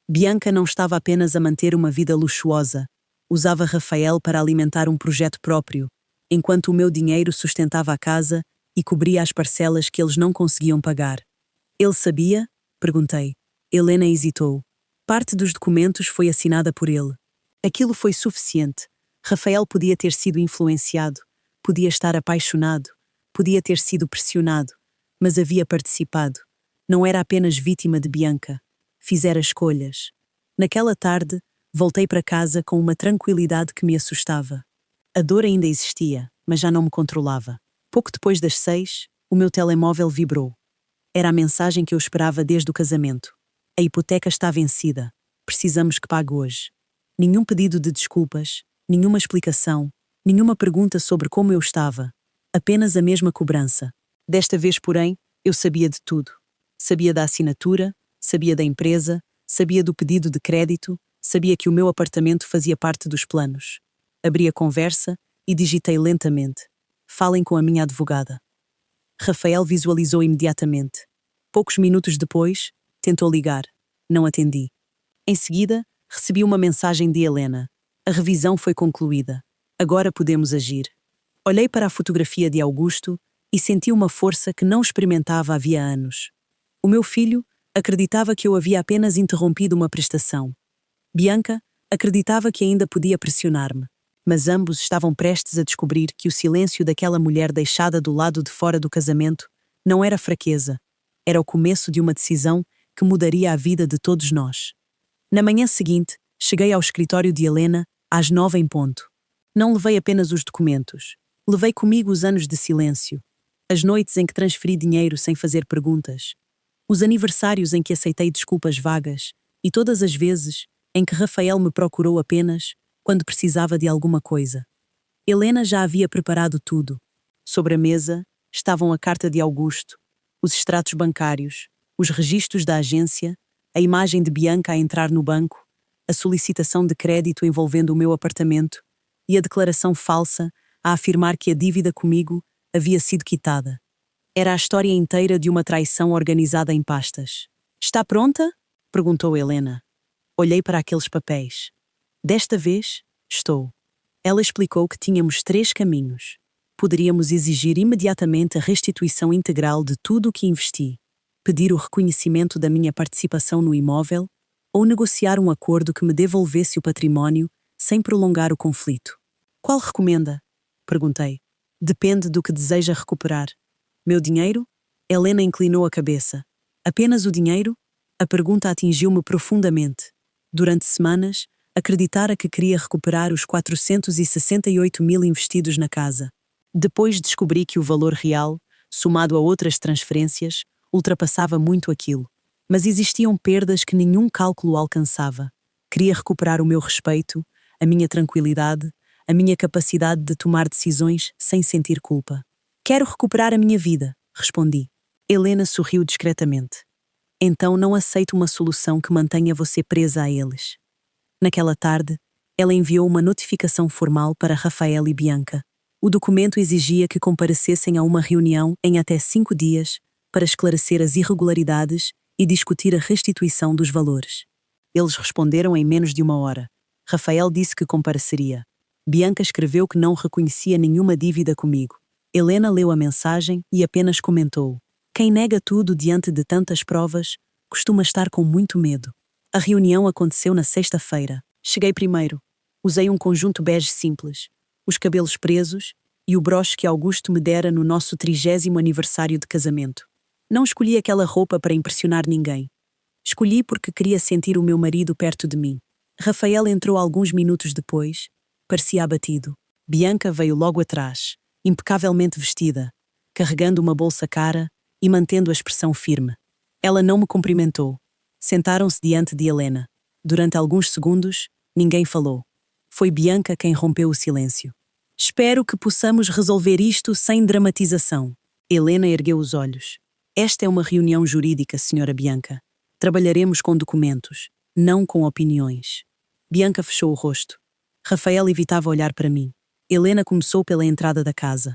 Bianca não estava apenas a manter uma vida luxuosa. Usava Rafael para alimentar um projeto próprio, enquanto o meu dinheiro sustentava a casa e cobria as parcelas que eles não conseguiam pagar. Ele sabia? Perguntei. Helena hesitou. Parte dos documentos foi assinada por ele. Aquilo foi suficiente. Rafael podia ter sido influenciado, podia estar apaixonado, podia ter sido pressionado, mas havia participado. Não era apenas vítima de Bianca. Fizera escolhas. Naquela tarde, voltei para casa com uma tranquilidade que me assustava. A dor ainda existia, mas já não me controlava. Pouco depois das 6, o meu telemóvel vibrou. Era a mensagem que eu esperava desde o casamento. A hipoteca está vencida. Precisamos que pague hoje. Nenhum pedido de desculpas, nenhuma explicação, nenhuma pergunta sobre como eu estava. Apenas a mesma cobrança. Desta vez, porém, eu sabia de tudo. Sabia da assinatura, sabia da empresa, sabia do pedido de crédito, sabia que o meu apartamento fazia parte dos planos. Abri a conversa e digitei lentamente. Falem com a minha advogada. Rafael visualizou imediatamente. Poucos minutos depois, tentou ligar. Não atendi. Em seguida, recebi uma mensagem de Helena. A revisão foi concluída. Agora podemos agir. Olhei para a fotografia de Augusto e senti uma força que não experimentava havia anos. O meu filho acreditava que eu havia apenas interrompido uma prestação. Bianca acreditava que ainda podia pressionar-me. Mas ambos estavam prestes a descobrir que o silêncio daquela mulher deixada do lado de fora do casamento não era fraqueza, era o começo de uma decisão que mudaria a vida de todos nós. Na manhã seguinte, cheguei ao escritório de Helena às 9 em ponto. Não levei apenas os documentos, levei comigo os anos de silêncio, as noites em que transferi dinheiro sem fazer perguntas, os aniversários em que aceitei desculpas vagas e todas as vezes em que Rafael me procurou apenas quando precisava de alguma coisa. Helena já havia preparado tudo. Sobre a mesa estavam a carta de Augusto, os extratos bancários, os registros da agência, a imagem de Bianca a entrar no banco, a solicitação de crédito envolvendo o meu apartamento e a declaração falsa a afirmar que a dívida comigo havia sido quitada. Era a história inteira de uma traição organizada em pastas. Está pronta? Perguntou Helena. Olhei para aqueles papéis. Desta vez, estou. Ela explicou que tínhamos 3 caminhos. Poderíamos exigir imediatamente a restituição integral de tudo o que investi, pedir o reconhecimento da minha participação no imóvel ou negociar um acordo que me devolvesse o património sem prolongar o conflito. Qual recomenda? Perguntei. Depende do que deseja recuperar. Meu dinheiro? Helena inclinou a cabeça. Apenas o dinheiro? A pergunta atingiu-me profundamente. Durante semanas, acreditara que queria recuperar os 468 mil investidos na casa. Depois descobri que o valor real, somado a outras transferências, ultrapassava muito aquilo. Mas existiam perdas que nenhum cálculo alcançava. Queria recuperar o meu respeito, a minha tranquilidade, a minha capacidade de tomar decisões sem sentir culpa. Quero recuperar a minha vida, respondi. Helena sorriu discretamente. Então não aceito uma solução que mantenha você presa a eles. Naquela tarde, ela enviou uma notificação formal para Rafael e Bianca. O documento exigia que comparecessem a uma reunião em até 5 dias para esclarecer as irregularidades e discutir a restituição dos valores. Eles responderam em menos de 1 hora. Rafael disse que compareceria. Bianca escreveu que não reconhecia nenhuma dívida comigo. Helena leu a mensagem e apenas comentou: quem nega tudo diante de tantas provas costuma estar com muito medo. A reunião aconteceu na sexta-feira. Cheguei primeiro. Usei um conjunto bege simples, os cabelos presos e o broche que Augusto me dera no nosso 30º aniversário de casamento. Não escolhi aquela roupa para impressionar ninguém. Escolhi porque queria sentir o meu marido perto de mim. Rafael entrou alguns minutos depois. Parecia abatido. Bianca veio logo atrás, impecavelmente vestida, carregando uma bolsa cara e mantendo a expressão firme. Ela não me cumprimentou. Sentaram-se diante de Helena. Durante alguns segundos, ninguém falou. Foi Bianca quem rompeu o silêncio. Espero que possamos resolver isto sem dramatização. Helena ergueu os olhos. Esta é uma reunião jurídica, Sra. Bianca. Trabalharemos com documentos, não com opiniões. Bianca fechou o rosto. Rafael evitava olhar para mim. Helena começou pela entrada da casa.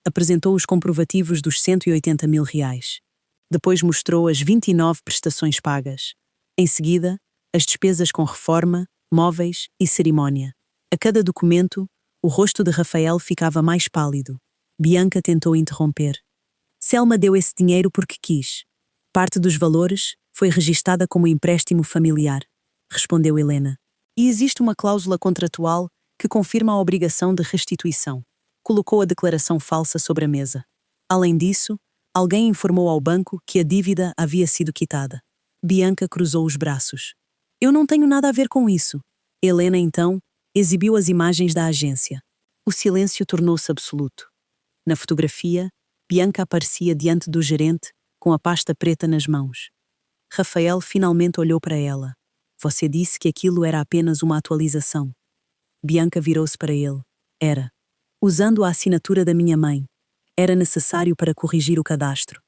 Apresentou os comprovativos dos 180 mil reais. Depois mostrou as 29 prestações pagas. Em seguida, as despesas com reforma, móveis e cerimónia. A cada documento, o rosto de Rafael ficava mais pálido. Bianca tentou interromper. Selma deu esse dinheiro porque quis. Parte dos valores foi registada como empréstimo familiar, respondeu Helena. E existe uma cláusula contratual que confirma a obrigação de restituição. Colocou a declaração falsa sobre a mesa. Além disso, alguém informou ao banco que a dívida havia sido quitada. Bianca cruzou os braços. Eu não tenho nada a ver com isso. Helena, então, exibiu as imagens da agência. O silêncio tornou-se absoluto. Na fotografia, Bianca aparecia diante do gerente, com a pasta preta nas mãos. Rafael finalmente olhou para ela. Você disse que aquilo era apenas uma atualização. Bianca virou-se para ele. Era. Usando a assinatura da minha mãe. Era necessário para corrigir o cadastro.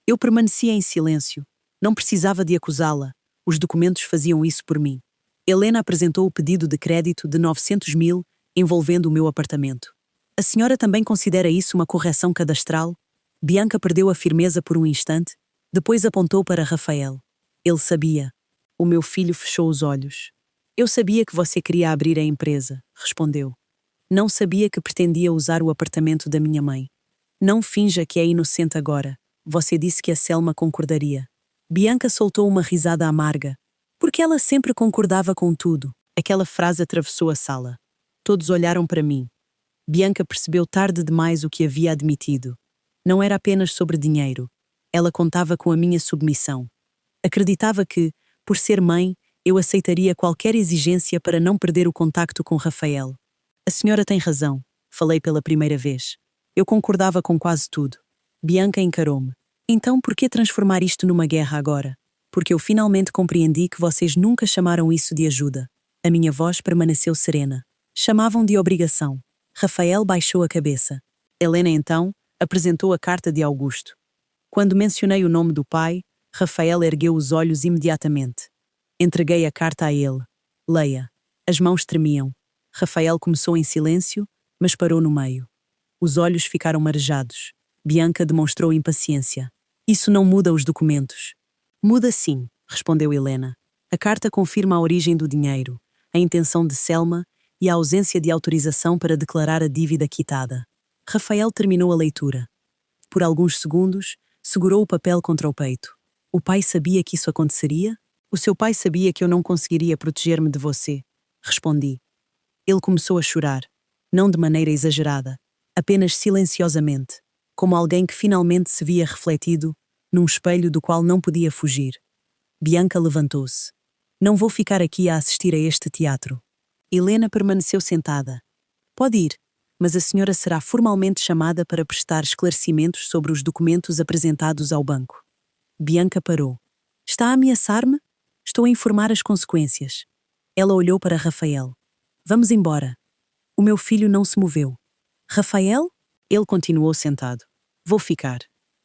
Eu permanecia em silêncio. Não precisava de acusá-la. Os documentos faziam isso por mim. Helena apresentou o pedido de crédito de 900 mil envolvendo o meu apartamento. A senhora também considera isso uma correção cadastral? Bianca perdeu a firmeza por um instante, depois apontou para Rafael. Ele sabia. O meu filho fechou os olhos. Eu sabia que você queria abrir a empresa, respondeu. Não sabia que pretendia usar o apartamento da minha mãe. Não finja que é inocente agora. Você disse que a Selma concordaria. Bianca soltou uma risada amarga, porque ela sempre concordava com tudo. Aquela frase atravessou a sala. Todos olharam para mim. Bianca percebeu tarde demais o que havia admitido. Não era apenas sobre dinheiro. Ela contava com a minha submissão. Acreditava que, por ser mãe, eu aceitaria qualquer exigência para não perder o contacto com Rafael. A senhora tem razão, falei pela primeira vez. Eu concordava com quase tudo. Bianca encarou-me. Então por que transformar isto numa guerra agora? Porque eu finalmente compreendi que vocês nunca chamaram isso de ajuda. A minha voz permaneceu serena. Chamavam de obrigação. Rafael baixou a cabeça. Helena, então, apresentou a carta de Augusto. Quando mencionei o nome do pai, Rafael ergueu os olhos imediatamente. Entreguei a carta a ele. Leia. As mãos tremiam. Rafael começou em silêncio, mas parou no meio. Os olhos ficaram marejados. Bianca demonstrou impaciência. Isso não muda os documentos. Muda sim, respondeu Helena. A carta confirma a origem do dinheiro, a intenção de Selma e a ausência de autorização para declarar a dívida quitada. Rafael terminou a leitura. Por alguns segundos, segurou o papel contra o peito. O pai sabia que isso aconteceria? O seu pai sabia que eu não conseguiria proteger-me de você. Respondi. Ele começou a chorar, não de maneira exagerada, apenas silenciosamente, como alguém que finalmente se via refletido num espelho do qual não podia fugir. Bianca levantou-se. Não vou ficar aqui a assistir a este teatro. Helena permaneceu sentada. Pode ir, mas a senhora será formalmente chamada para prestar esclarecimentos sobre os documentos apresentados ao banco. Bianca parou. Está a ameaçar-me? Estou a informar as consequências. Ela olhou para Rafael. Vamos embora. O meu filho não se moveu. Rafael? Ele continuou sentado. Vou ficar.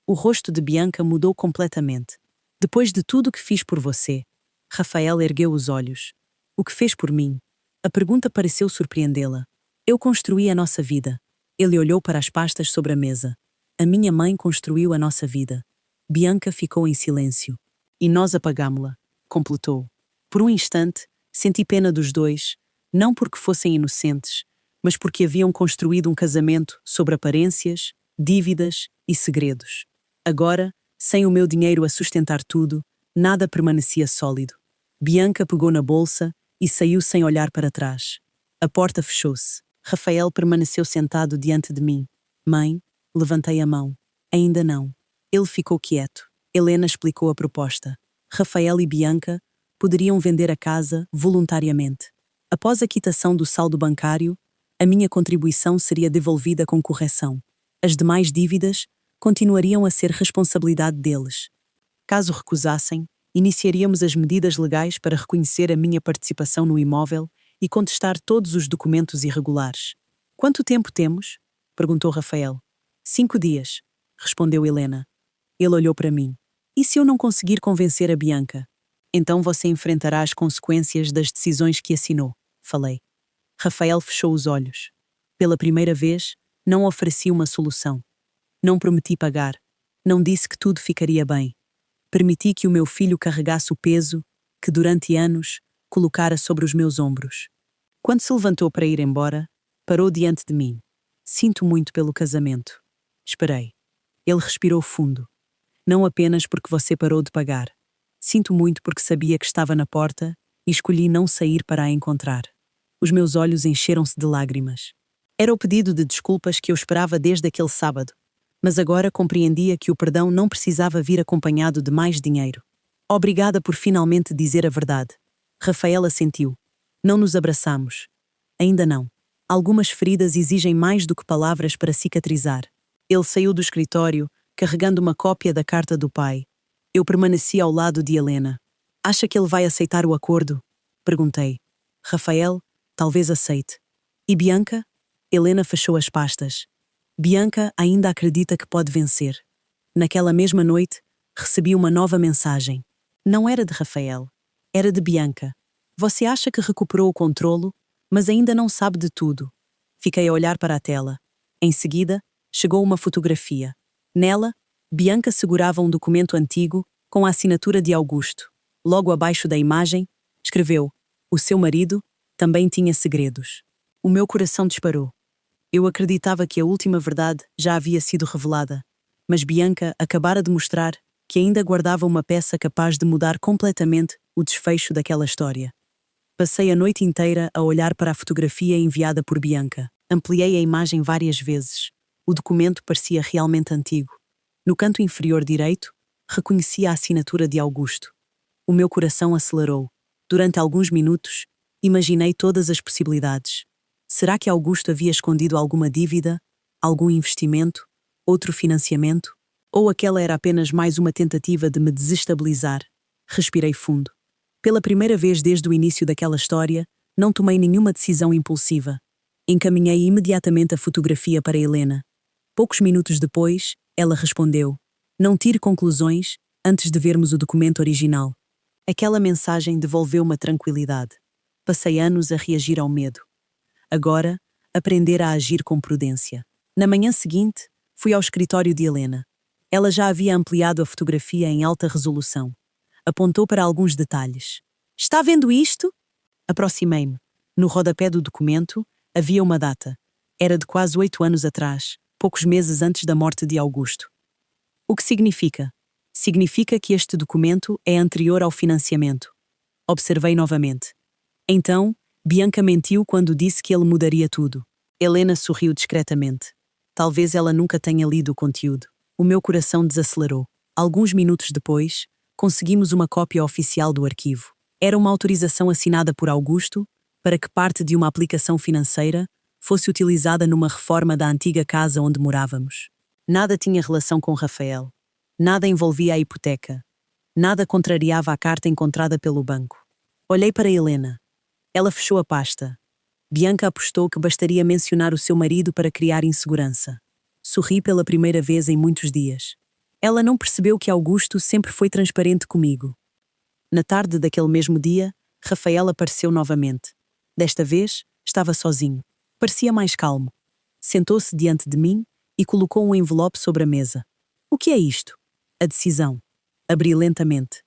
O rosto de Bianca mudou completamente. Depois de tudo que fiz por você. Rafael ergueu os olhos. O que fez por mim? A pergunta pareceu surpreendê-la. Eu construí a nossa vida. Ele olhou para as pastas sobre a mesa. A minha mãe construiu a nossa vida. Bianca ficou em silêncio. E nós apagámo-la, completou. Por um instante, senti pena dos dois, não porque fossem inocentes, mas porque haviam construído um casamento sobre aparências, dívidas e segredos. Agora, sem o meu dinheiro a sustentar tudo, nada permanecia sólido. Bianca pegou na bolsa e saiu sem olhar para trás. A porta fechou-se. Rafael permaneceu sentado diante de mim. Mãe, levantei a mão. Ainda não. Ele ficou quieto. Helena explicou a proposta. Rafael e Bianca poderiam vender a casa voluntariamente. Após a quitação do saldo bancário, a minha contribuição seria devolvida com correção. As demais dívidas continuariam a ser responsabilidade deles. Caso recusassem, iniciaríamos as medidas legais para reconhecer a minha participação no imóvel e contestar todos os documentos irregulares. Quanto tempo temos? Perguntou Rafael. 5 dias, respondeu Helena. Ele olhou para mim. E se eu não conseguir convencer a Bianca? Então você enfrentará as consequências das decisões que assinou, falei. Rafael fechou os olhos. Pela primeira vez, não ofereci uma solução. Não prometi pagar. Não disse que tudo ficaria bem. Permiti que o meu filho carregasse o peso que, durante anos, colocara sobre os meus ombros. Quando se levantou para ir embora, parou diante de mim. Sinto muito pelo casamento. Esperei. Ele respirou fundo. Não apenas porque você parou de pagar. Sinto muito porque sabia que estava na porta e escolhi não sair para a encontrar. Os meus olhos encheram-se de lágrimas. Era o pedido de desculpas que eu esperava desde aquele sábado, mas agora compreendia que o perdão não precisava vir acompanhado de mais dinheiro. Obrigada por finalmente dizer a verdade. Rafaela assentiu. Não nos abraçamos. Ainda não. Algumas feridas exigem mais do que palavras para cicatrizar. Ele saiu do escritório, carregando uma cópia da carta do pai. Eu permaneci ao lado de Helena. Acha que ele vai aceitar o acordo? Perguntei. Rafael, talvez aceite. E Bianca? Helena fechou as pastas. Bianca ainda acredita que pode vencer. Naquela mesma noite, recebi uma nova mensagem. Não era de Rafael. Era de Bianca. Você acha que recuperou o controlo, mas ainda não sabe de tudo. Fiquei a olhar para a tela. Em seguida, chegou uma fotografia. Nela, Bianca segurava um documento antigo com a assinatura de Augusto. Logo abaixo da imagem, escreveu: o seu marido também tinha segredos. O meu coração disparou. Eu acreditava que a última verdade já havia sido revelada, mas Bianca acabara de mostrar que ainda guardava uma peça capaz de mudar completamente o desfecho daquela história. Passei a noite inteira a olhar para a fotografia enviada por Bianca. Ampliei a imagem várias vezes. O documento parecia realmente antigo. No canto inferior direito, reconheci a assinatura de Augusto. O meu coração acelerou. Durante alguns minutos, imaginei todas as possibilidades. Será que Augusto havia escondido alguma dívida, algum investimento, outro financiamento? Ou aquela era apenas mais uma tentativa de me desestabilizar? Respirei fundo. Pela primeira vez desde o início daquela história, não tomei nenhuma decisão impulsiva. Encaminhei imediatamente a fotografia para Helena. Poucos minutos depois, ela respondeu: não tire conclusões antes de vermos o documento original. Aquela mensagem devolveu-me a tranquilidade. Passei anos a reagir ao medo. Agora, aprender a agir com prudência. Na manhã seguinte, fui ao escritório de Helena. Ela já havia ampliado a fotografia em alta resolução. Apontou para alguns detalhes. Está vendo isto? Aproximei-me. No rodapé do documento havia uma data. Era de quase 8 anos atrás, poucos meses antes da morte de Augusto. O que significa? Significa que este documento é anterior ao financiamento. Observei novamente. Então, Bianca mentiu quando disse que ele mudaria tudo. Helena sorriu discretamente. Talvez ela nunca tenha lido o conteúdo. O meu coração desacelerou. Alguns minutos depois, conseguimos uma cópia oficial do arquivo. Era uma autorização assinada por Augusto para que parte de uma aplicação financeira fosse utilizada numa reforma da antiga casa onde morávamos. Nada tinha relação com Rafael. Nada envolvia a hipoteca. Nada contrariava a carta encontrada pelo banco. Olhei para Helena. Ela fechou a pasta. Bianca apostou que bastaria mencionar o seu marido para criar insegurança. Sorri pela primeira vez em muitos dias. Ela não percebeu que Augusto sempre foi transparente comigo. Na tarde daquele mesmo dia, Rafael apareceu novamente. Desta vez, estava sozinho. Parecia mais calmo. Sentou-se diante de mim e colocou um envelope sobre a mesa. O que é isto? A decisão. Abri lentamente.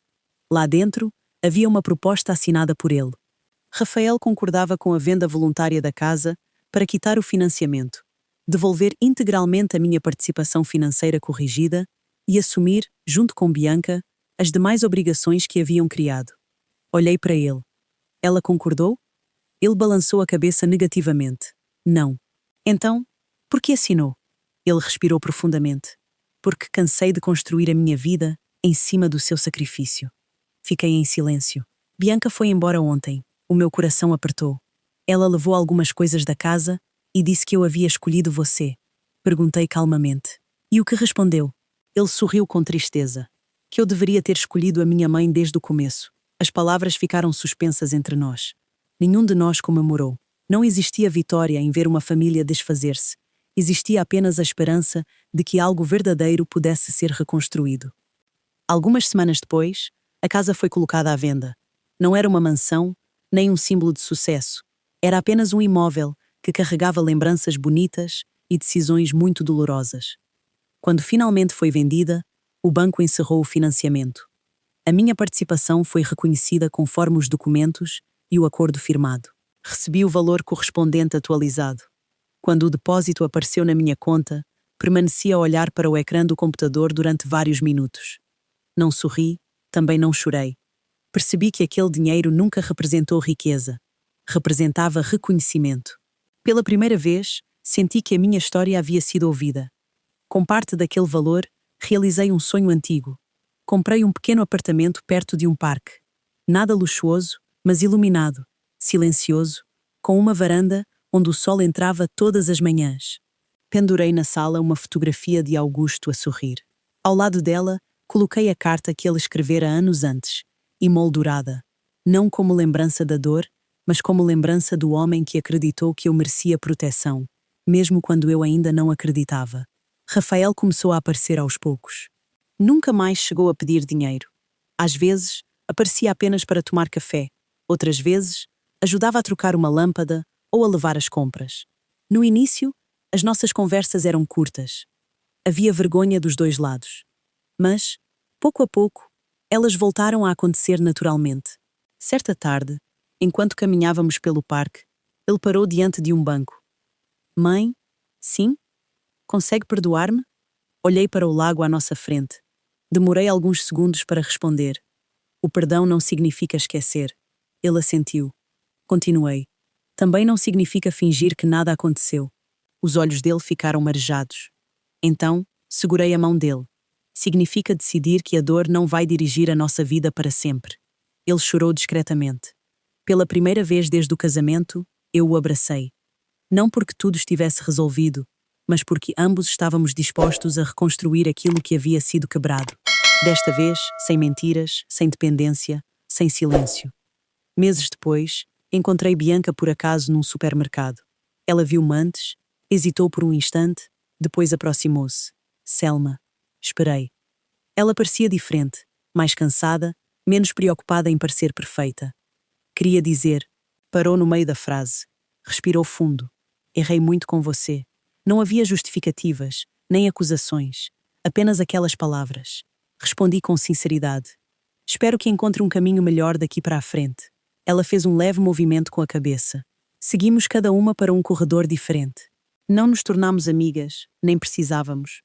Lá dentro, havia uma proposta assinada por ele. Rafael concordava com a venda voluntária da casa para quitar o financiamento, devolver integralmente a minha participação financeira corrigida e assumir, junto com Bianca, as demais obrigações que haviam criado. Olhei para ele. Ela concordou? Ele balançou a cabeça negativamente. Não. Então, por que assinou? Ele respirou profundamente. Porque cansei de construir a minha vida em cima do seu sacrifício. Fiquei em silêncio. Bianca foi embora ontem. O meu coração apertou. Ela levou algumas coisas da casa e disse que eu havia escolhido você. Perguntei calmamente. E o que respondeu? Ele sorriu com tristeza. Que eu deveria ter escolhido a minha mãe desde o começo. As palavras ficaram suspensas entre nós. Nenhum de nós comemorou. Não existia vitória em ver uma família desfazer-se. Existia apenas a esperança de que algo verdadeiro pudesse ser reconstruído. Algumas semanas depois, a casa foi colocada à venda. Não era uma mansão, nem um símbolo de sucesso. Era apenas um imóvel que carregava lembranças bonitas e decisões muito dolorosas. Quando finalmente foi vendida, o banco encerrou o financiamento. A minha participação foi reconhecida conforme os documentos e o acordo firmado. Recebi o valor correspondente atualizado. Quando o depósito apareceu na minha conta, permaneci a olhar para o ecrã do computador durante vários minutos. Não sorri, também não chorei. Percebi que aquele dinheiro nunca representou riqueza. Representava reconhecimento. Pela primeira vez, senti que a minha história havia sido ouvida. Com parte daquele valor, realizei um sonho antigo. Comprei um pequeno apartamento perto de um parque. Nada luxuoso, mas iluminado, silencioso, com uma varanda onde o sol entrava todas as manhãs. Pendurei na sala uma fotografia de Augusto a sorrir. Ao lado dela, coloquei a carta que ele escrevera anos antes, emoldurada, não como lembrança da dor, mas como lembrança do homem que acreditou que eu merecia proteção, mesmo quando eu ainda não acreditava. Rafael começou a aparecer aos poucos. Nunca mais chegou a pedir dinheiro. Às vezes, aparecia apenas para tomar café. Outras vezes, ajudava a trocar uma lâmpada ou a levar as compras. No início, as nossas conversas eram curtas. Havia vergonha dos dois lados. Mas, pouco a pouco, elas voltaram a acontecer naturalmente. Certa tarde, enquanto caminhávamos pelo parque, ele parou diante de um banco. Mãe? Sim? Consegue perdoar-me? Olhei para o lago à nossa frente. Demorei alguns segundos para responder. O perdão não significa esquecer. Ele assentiu. Continuei. Também não significa fingir que nada aconteceu. Os olhos dele ficaram marejados. Então, segurei a mão dele. Significa decidir que a dor não vai dirigir a nossa vida para sempre. Ele chorou discretamente. Pela primeira vez desde o casamento, eu o abracei. Não porque tudo estivesse resolvido, mas porque ambos estávamos dispostos a reconstruir aquilo que havia sido quebrado. Desta vez, sem mentiras, sem dependência, sem silêncio. Meses depois, encontrei Bianca por acaso num supermercado. Ela viu-me antes, hesitou por um instante, depois aproximou-se. Selma. Esperei. Ela parecia diferente, mais cansada, menos preocupada em parecer perfeita. Queria dizer. Parou no meio da frase. Respirou fundo. Errei muito com você. Não havia justificativas, nem acusações. Apenas aquelas palavras. Respondi com sinceridade. Espero que encontre um caminho melhor daqui para a frente. Ela fez um leve movimento com a cabeça. Seguimos cada uma para um corredor diferente. Não nos tornámos amigas, nem precisávamos.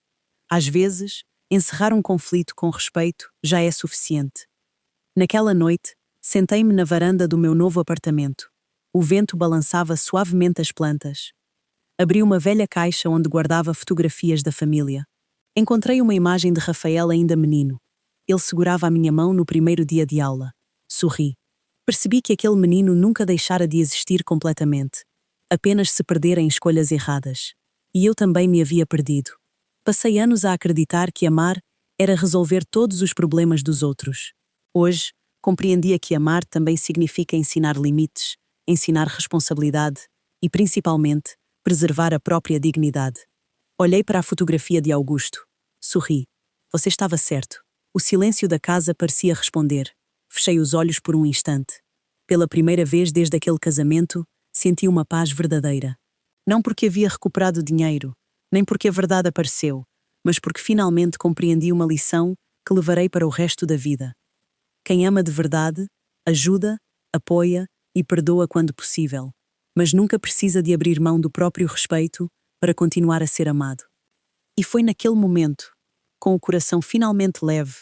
Às vezes, encerrar um conflito com respeito já é suficiente. Naquela noite, sentei-me na varanda do meu novo apartamento. O vento balançava suavemente as plantas. Abri uma velha caixa onde guardava fotografias da família. Encontrei uma imagem de Rafael ainda menino. Ele segurava a minha mão no primeiro dia de aula. Sorri. Percebi que aquele menino nunca deixara de existir completamente. Apenas se perdera em escolhas erradas. E eu também me havia perdido. Passei anos a acreditar que amar era resolver todos os problemas dos outros. Hoje, compreendia que amar também significa ensinar limites, ensinar responsabilidade e, principalmente, preservar a própria dignidade. Olhei para a fotografia de Augusto. Sorri. Você estava certo. O silêncio da casa parecia responder. Fechei os olhos por um instante. Pela primeira vez desde aquele casamento, senti uma paz verdadeira. Não porque havia recuperado dinheiro, nem porque a verdade apareceu, mas porque finalmente compreendi uma lição que levarei para o resto da vida. Quem ama de verdade, ajuda, apoia e perdoa quando possível, mas nunca precisa de abrir mão do próprio respeito para continuar a ser amado. E foi naquele momento, com o coração finalmente leve,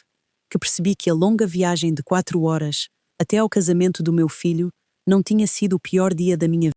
que percebi que a longa viagem de 4 horas até ao casamento do meu filho não tinha sido o pior dia da minha vida.